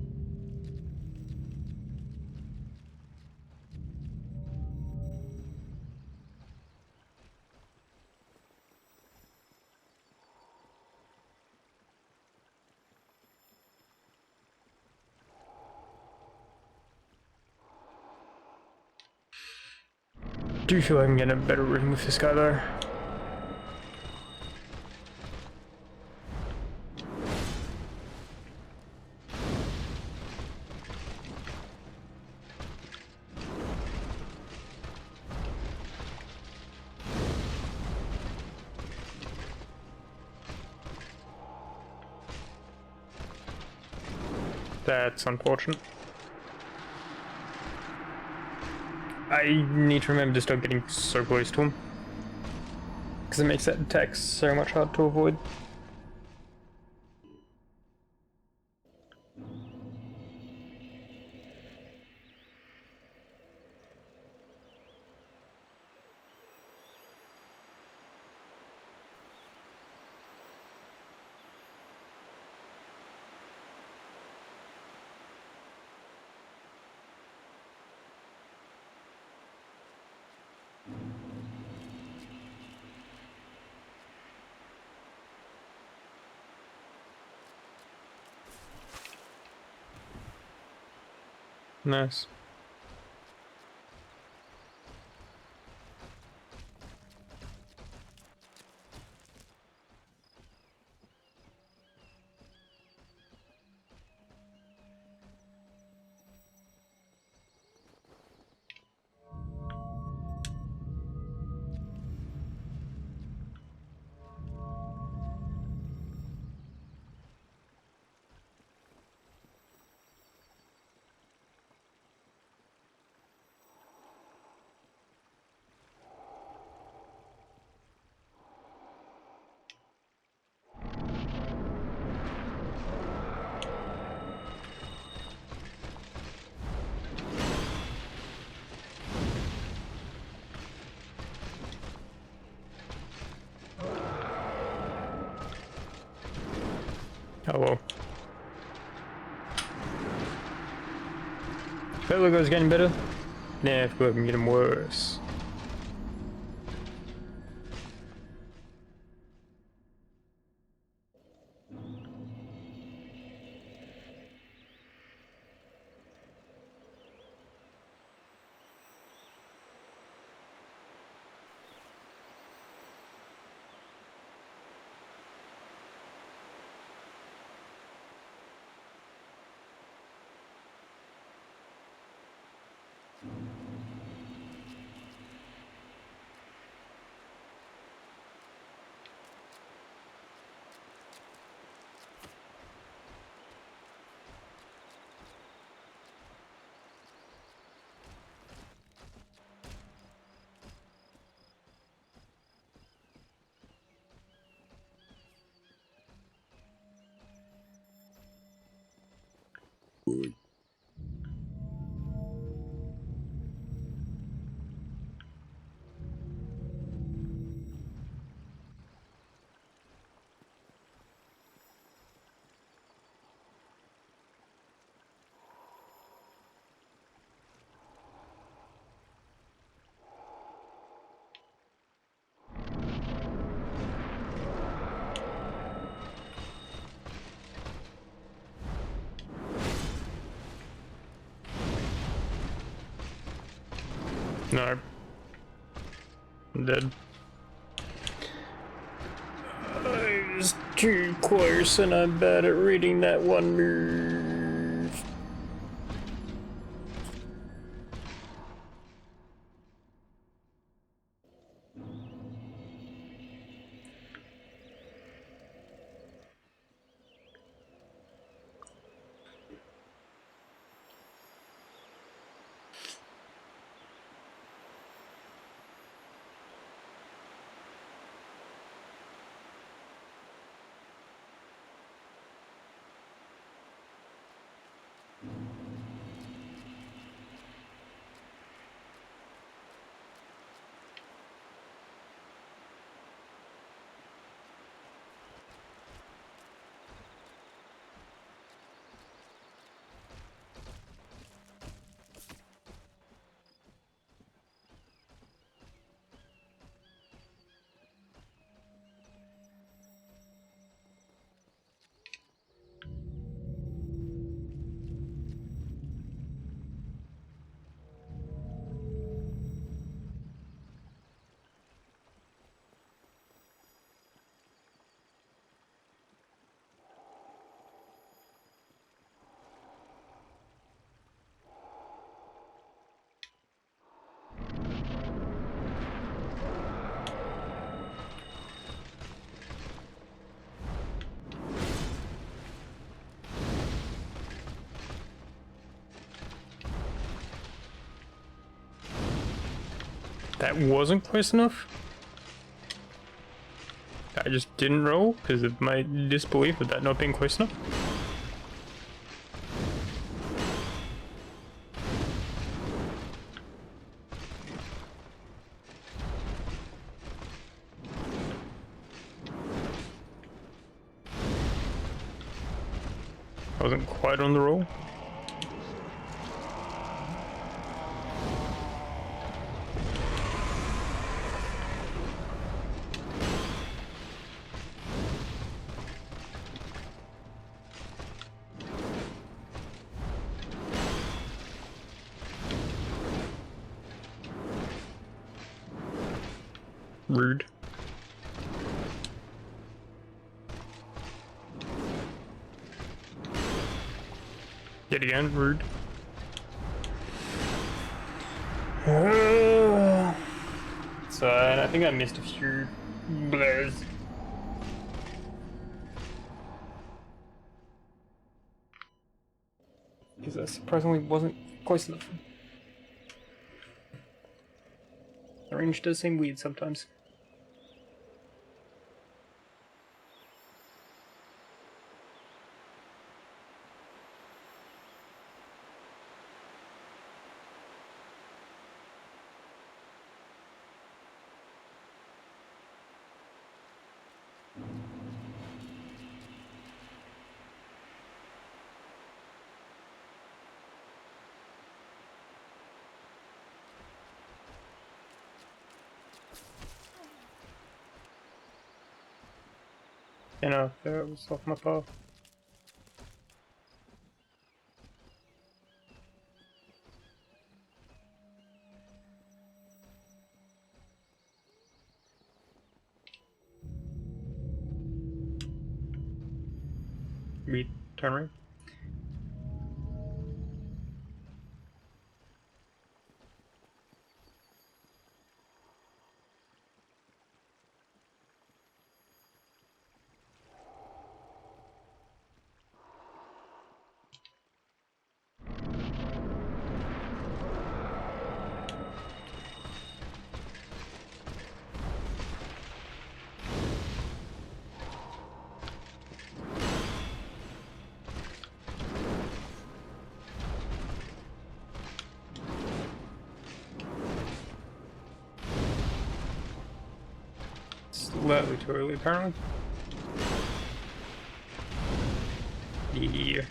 Do feel like I'm getting a better rhythm with this guy though. That's unfortunate. I need to remember to stop getting so close to him, because it makes that attack so much harder to avoid. Nice. Oh well. Felt like I was getting better. Nah, I feel like I'm getting worse. No. I'm dead. I was too close and I'm bad at reading that one move. That wasn't close enough? I just didn't roll because of my disbelief of that not being close enough? I wasn't quite on the roll. Rude. Yet again, rude. So, I think I missed a few blurs. Because that surprisingly wasn't close enough. The range does seem weird sometimes. You know, that was off my path. Me turn right. Slightly too early, apparently. Yeah.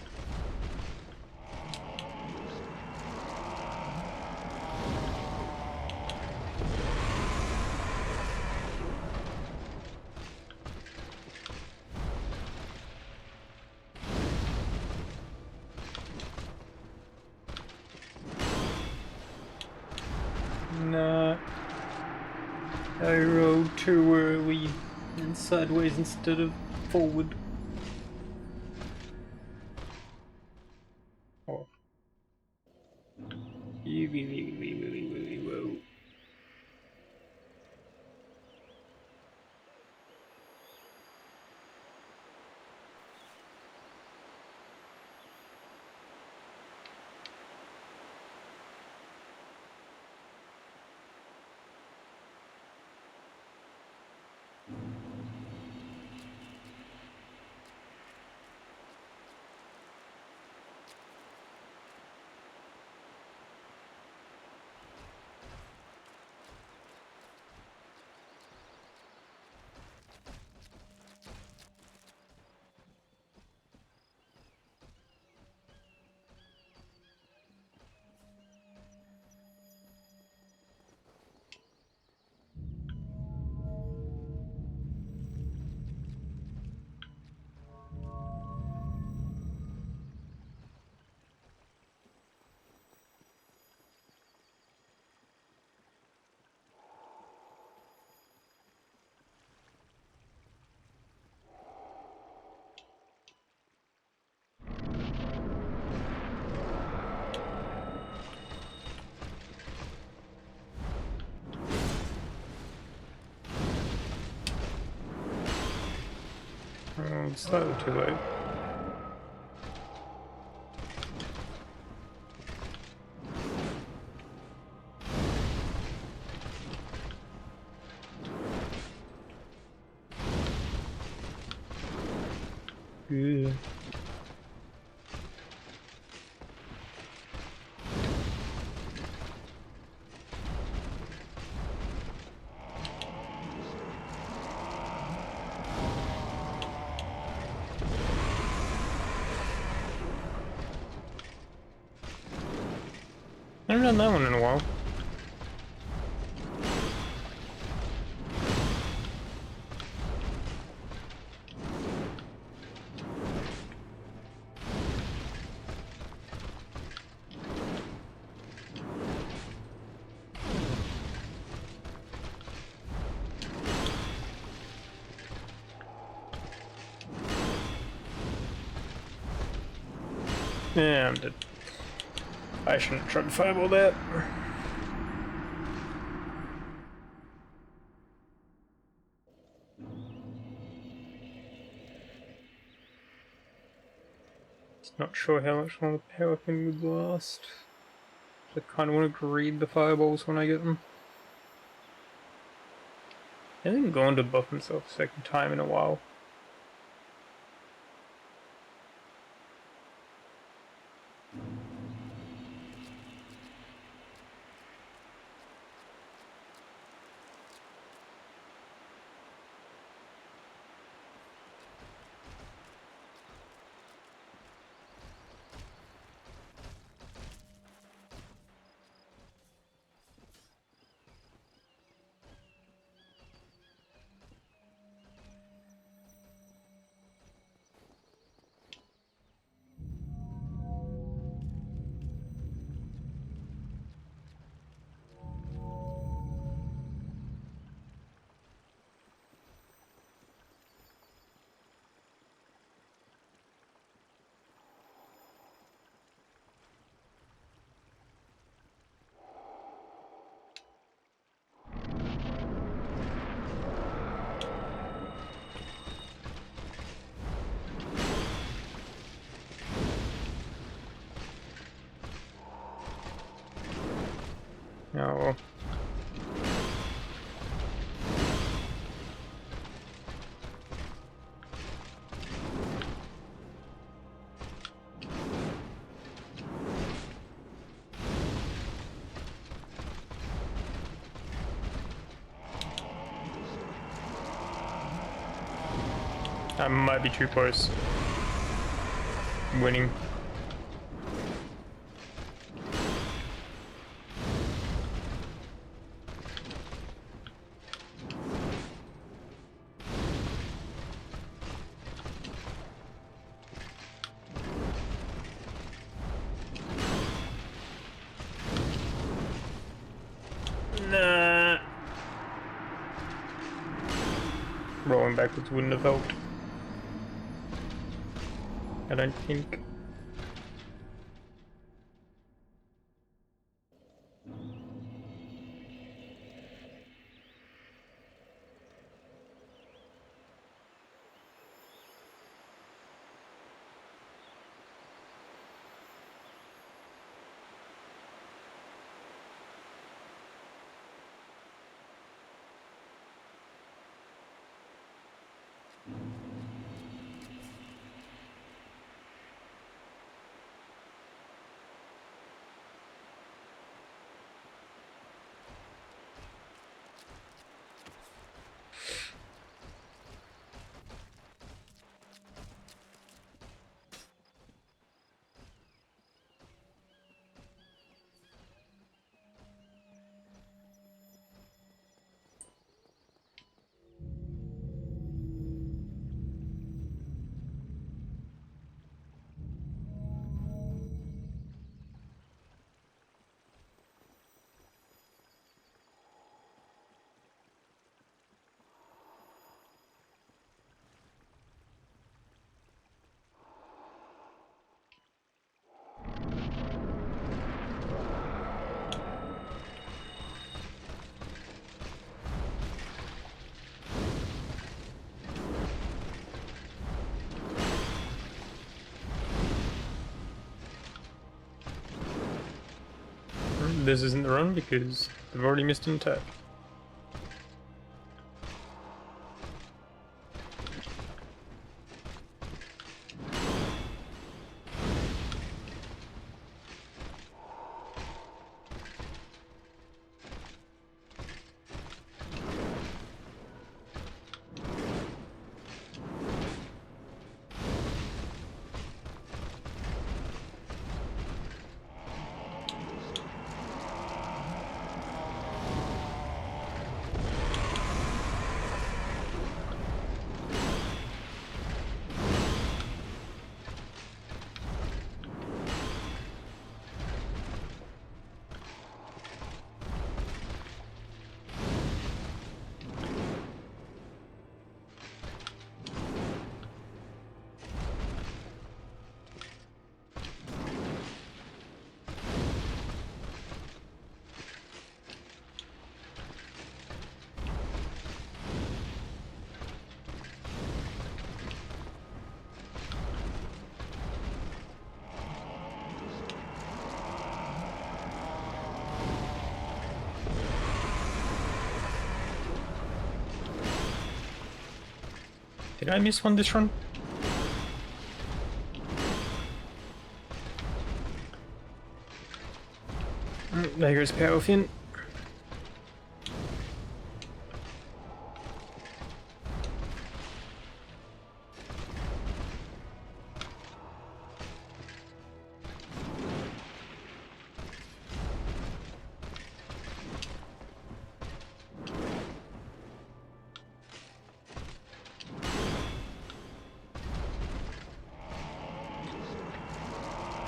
Nah. I rode too early and sideways instead of forward. Oh. Whoa. Slightly too late. Yeah. I haven't done that one in a while. Yeah, I'm dead. I shouldn't have tried to fireball that. Not sure how much longer the power thing would last. I kind of want to greed the fireballs when I get them. I haven't gone to buff himself a second time in a while. Oh well. I might be too close. Winning. going backwards wouldn't have helped. I don't think. This isn't the run because they've already missed an attack. Did I miss one this run? There goes Powerfin.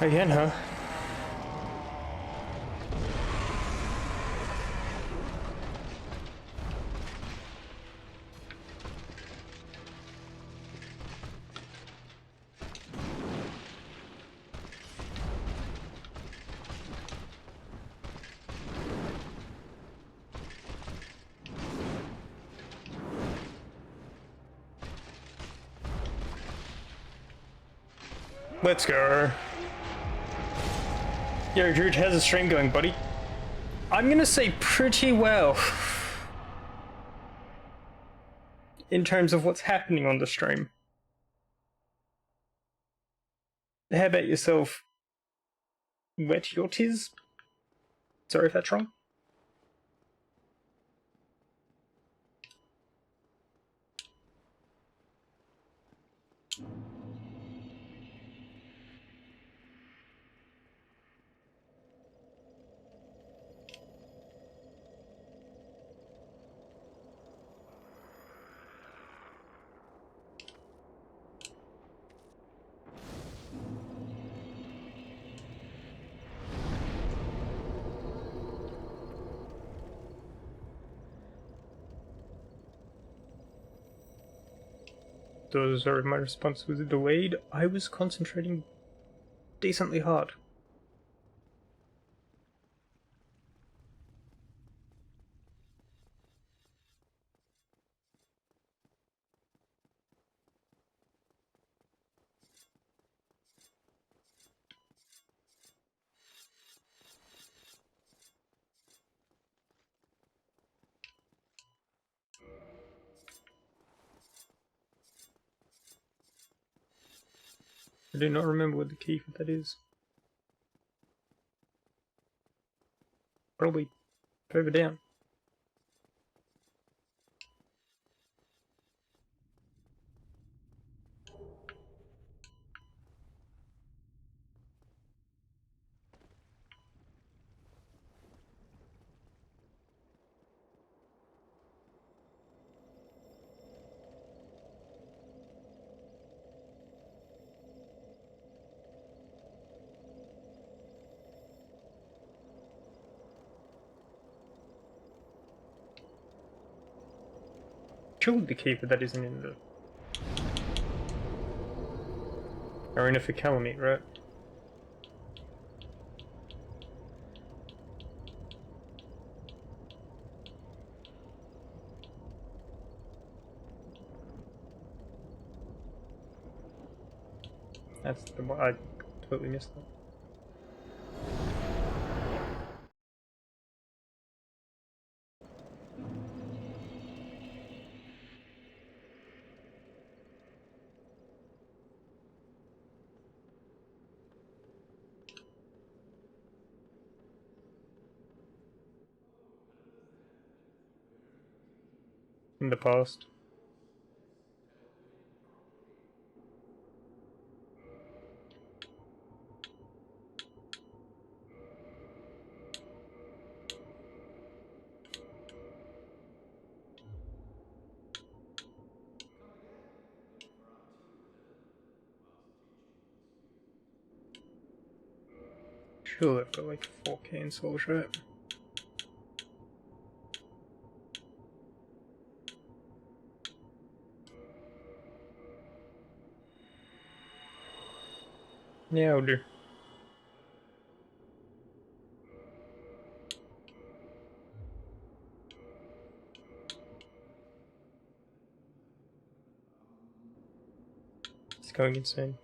Again, huh? Let's go. Yo, Druid, how's the stream going, buddy? I'm gonna say pretty well. In terms of what's happening on the stream. How about yourself? Wet your tiz? Sorry if that's wrong. sorry, my response was delayed. I was concentrating decently hard. I do not remember what the key for that is. Probably further down. Surely the key for that isn't in the Arena for Calamite, right? That's the one. I totally missed that. In the past. Sure, I've got like 4K in souls, right? Yeah, I'll do. It's going insane.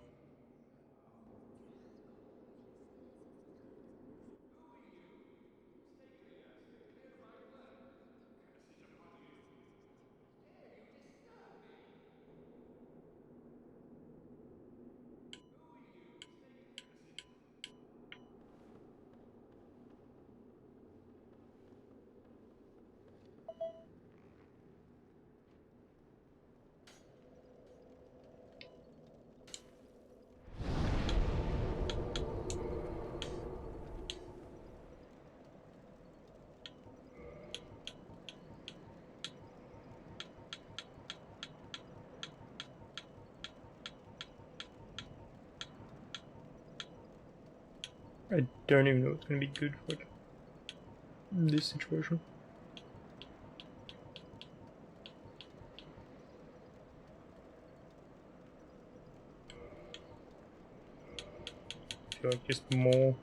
I don't even know what's gonna be good for like, this situation. I feel like just more.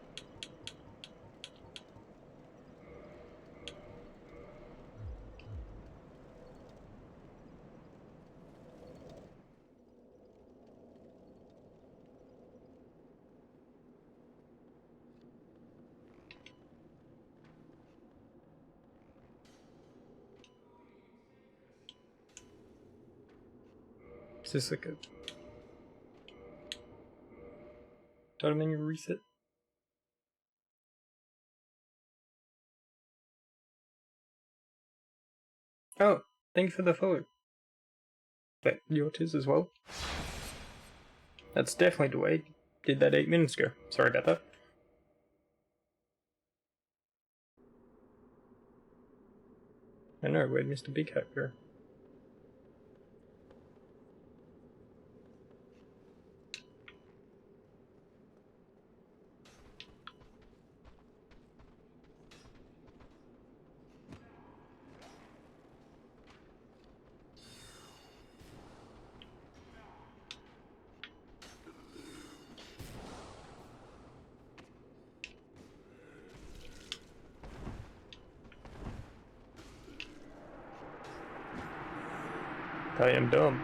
Is this like a data menu reset? Oh, thank you for the follow. But yours is as well. That's definitely the way. Did that 8 minutes ago. Sorry about that. I know, where'd Mr. Big Hat go? I am dumb.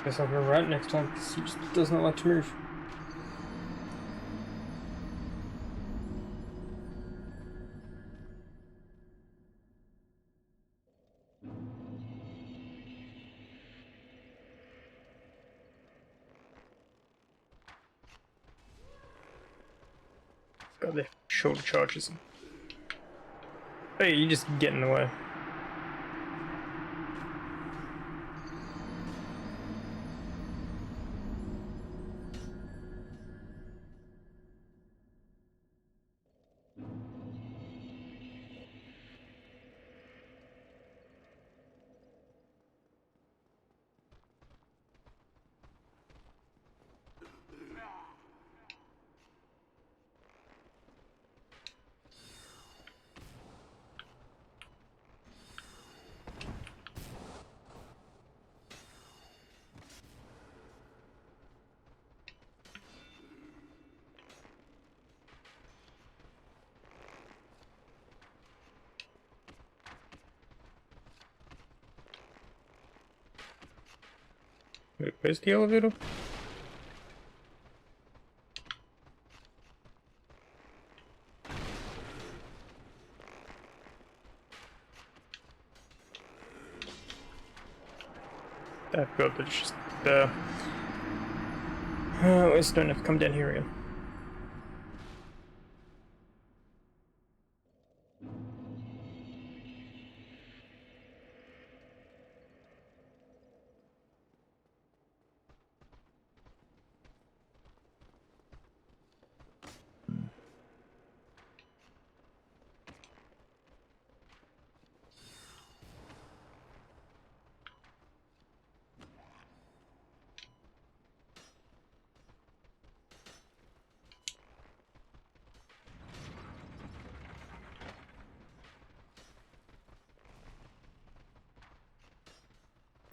Guess I'll go right next time because he just does not like to move. Got the shoulder charges. Hey, you just get in the way. Wait, where's the elevator? I forgot that it's just there. I just don't have to come down here again.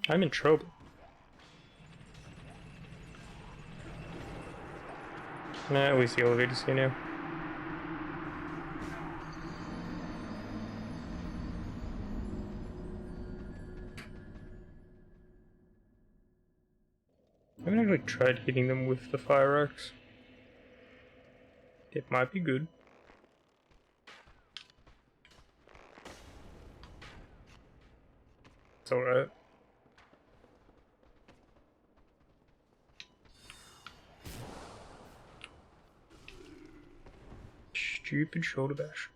I'm in trouble. Nah, at least the elevator's here now. I haven't actually tried hitting them with the fire axe. It might be good. It's alright. Stupid shoulder bash.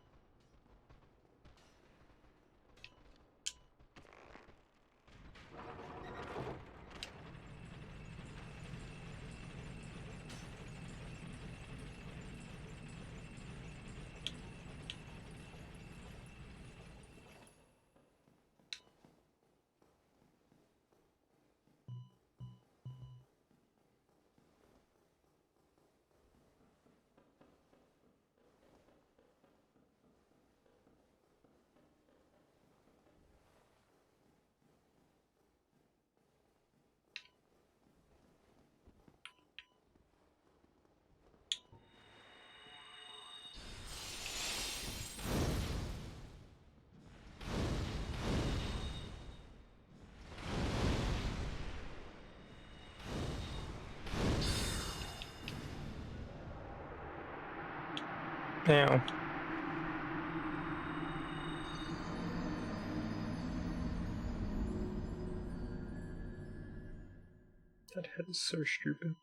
Now. That head is so stupid.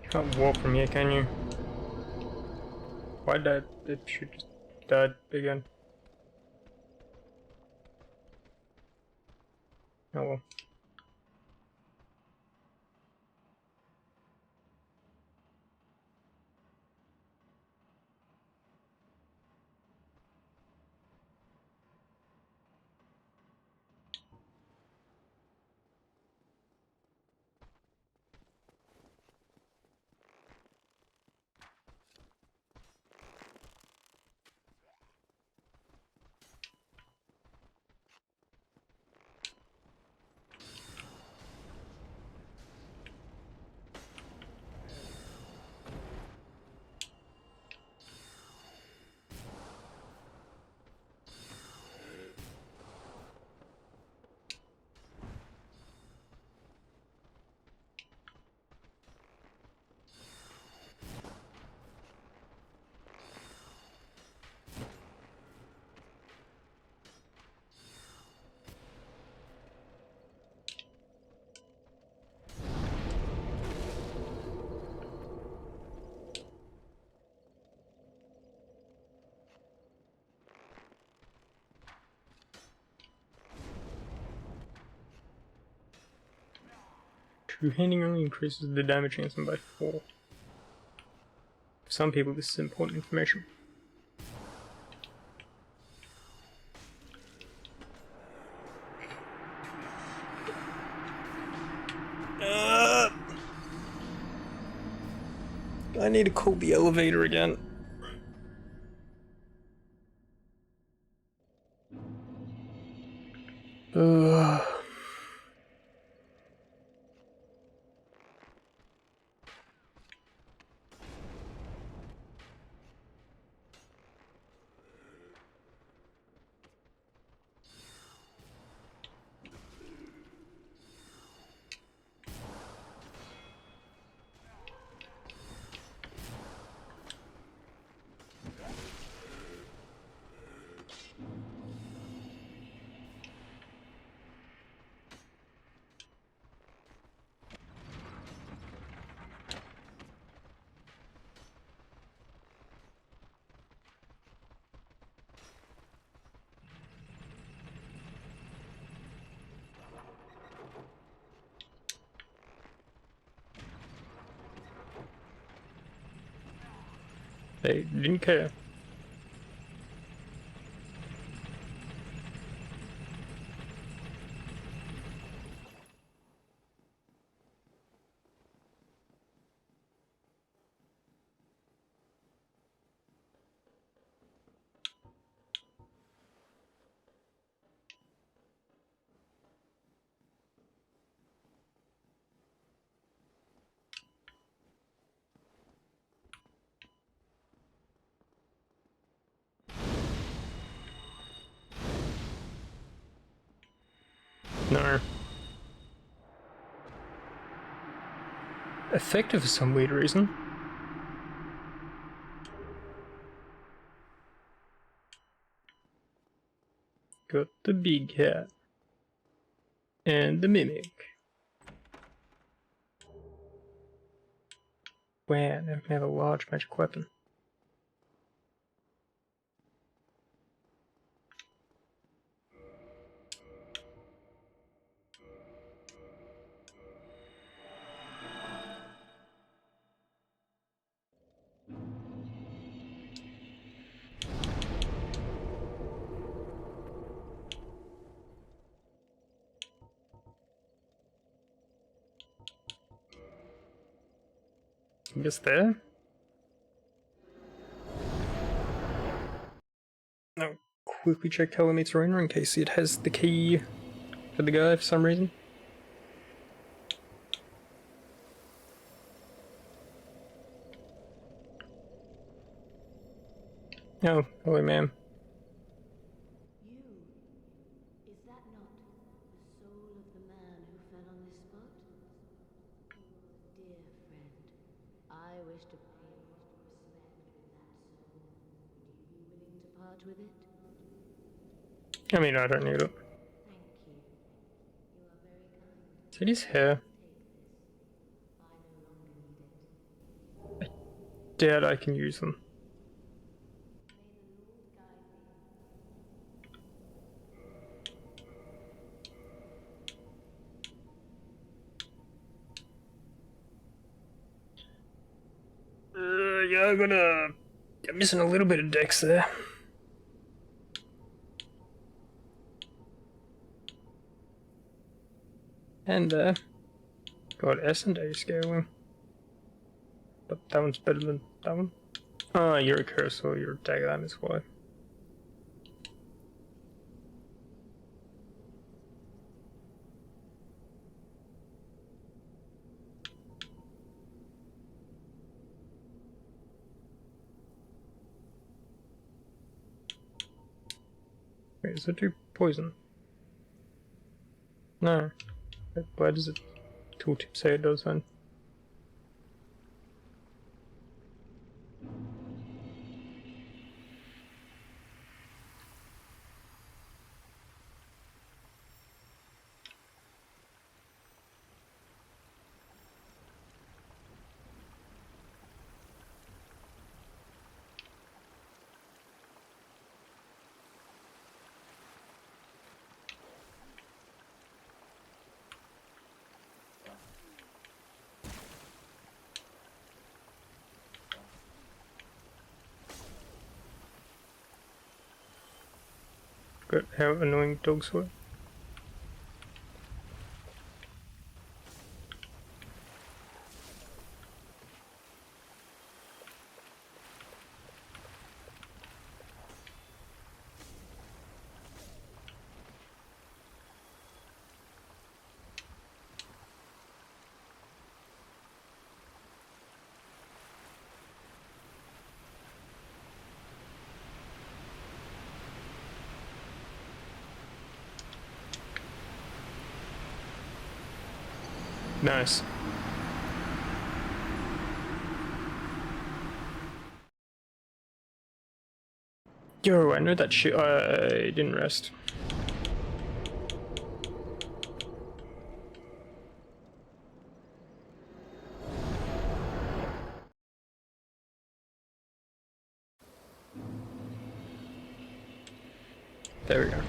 You can't walk from here, can you? Why did it should just died again? Oh well. True Healing only increases the damage against them by 4. For some people this is important information. I need to call the elevator again. They didn't care. No. Effective for some weird reason. Got the big hat. And the mimic. Wow, now we can have a large magic weapon. I guess there. Now, quickly check Telemeter Arena in case it has the key for the guy for some reason. Oh, hello, ma'am. You, is that not the soul of the man who fell on this spot? Dear friend, I wish to pay most respect with that soul. Would you be willing to part with it? I mean, I don't need it. Thank you. You are very kind. Is it his hair? Take this. I no longer need it. Doubt I can use them. Yeah, I'm missing a little bit of dex there. And got S and A scaling. But that one's better than that one. Ah, you're a curse, so you're a dagger, that is why. Wait, does it do poison? No. Why does it tooltip say it does then? forgot how annoying dogs were. Nice. Yo, I know that shit. I didn't rest. There we go.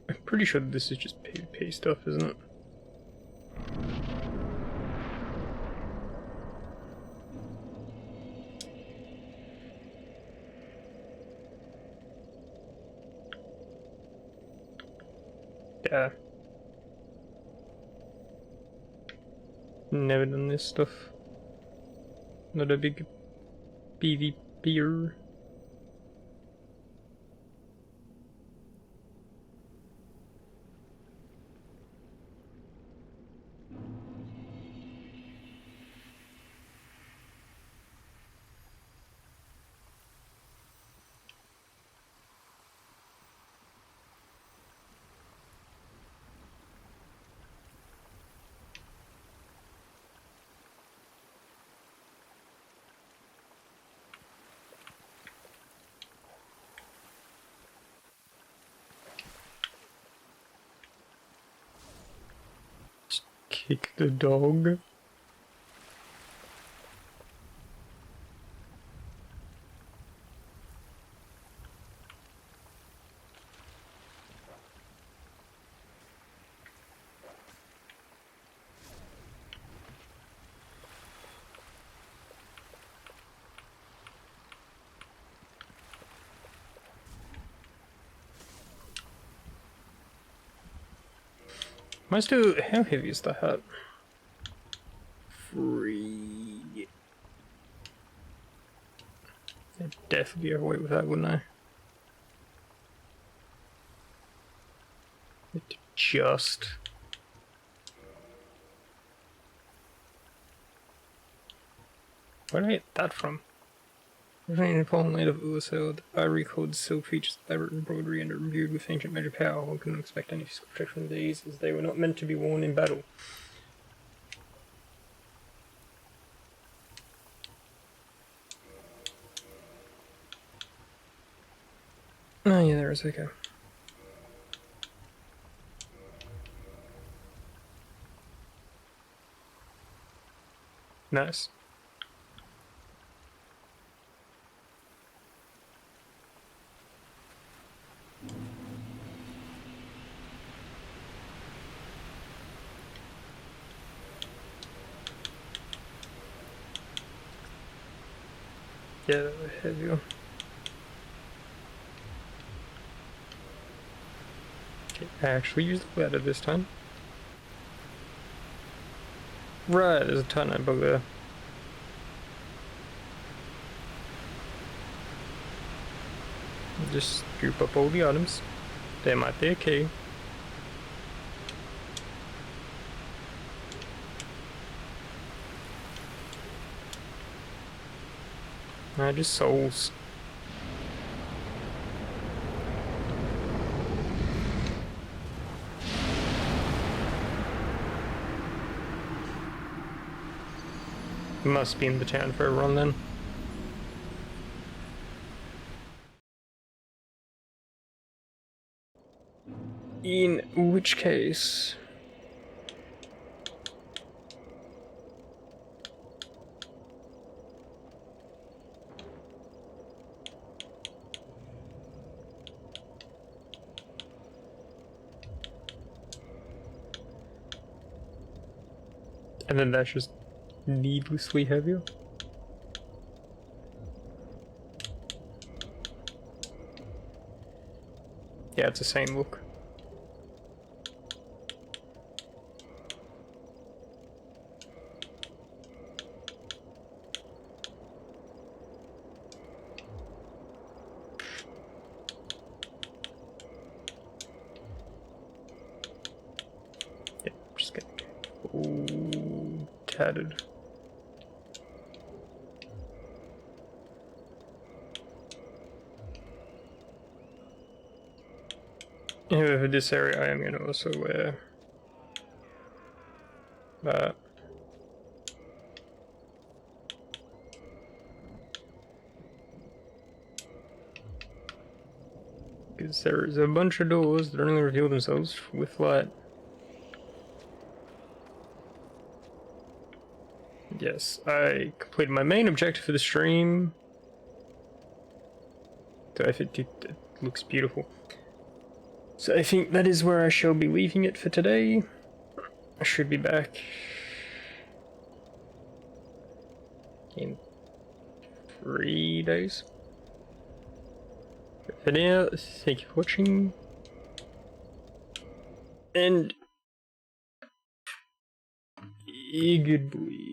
I'm pretty sure this is just PvP stuff, isn't it? Yeah. Never done this stuff. Not a big PvPer. Kick the dog. Am I still... How heavy is the hat? 3... I'd definitely be overweight with that, wouldn't I? Just... Where did I get that from? Written in Paul Knight of Ursel, the Ivory Code still features elaborate embroidery and are imbued with ancient magic power. One couldn't expect any physical protection from these, as they were not meant to be worn in battle. Oh yeah, there is, okay. Nice. Yeah, heavier. Okay, I actually used the ladder this time. Right, there's a ton of bug there. Just scoop up all the items. They might be a key. Just souls. Must be in the town for a run then. In which case... And then that's just needlessly heavier. Yeah, it's the same look. Yeah, just get all tattered. Anyway, for this area, I am going to also wear that. Because there is a bunch of doors that only reveal themselves with light. Yes, I completed my main objective for the stream. So I think it looks beautiful. So I think that is where I shall be leaving it for today. I should be back in 3 days. But for now, thank you for watching. And goodbye.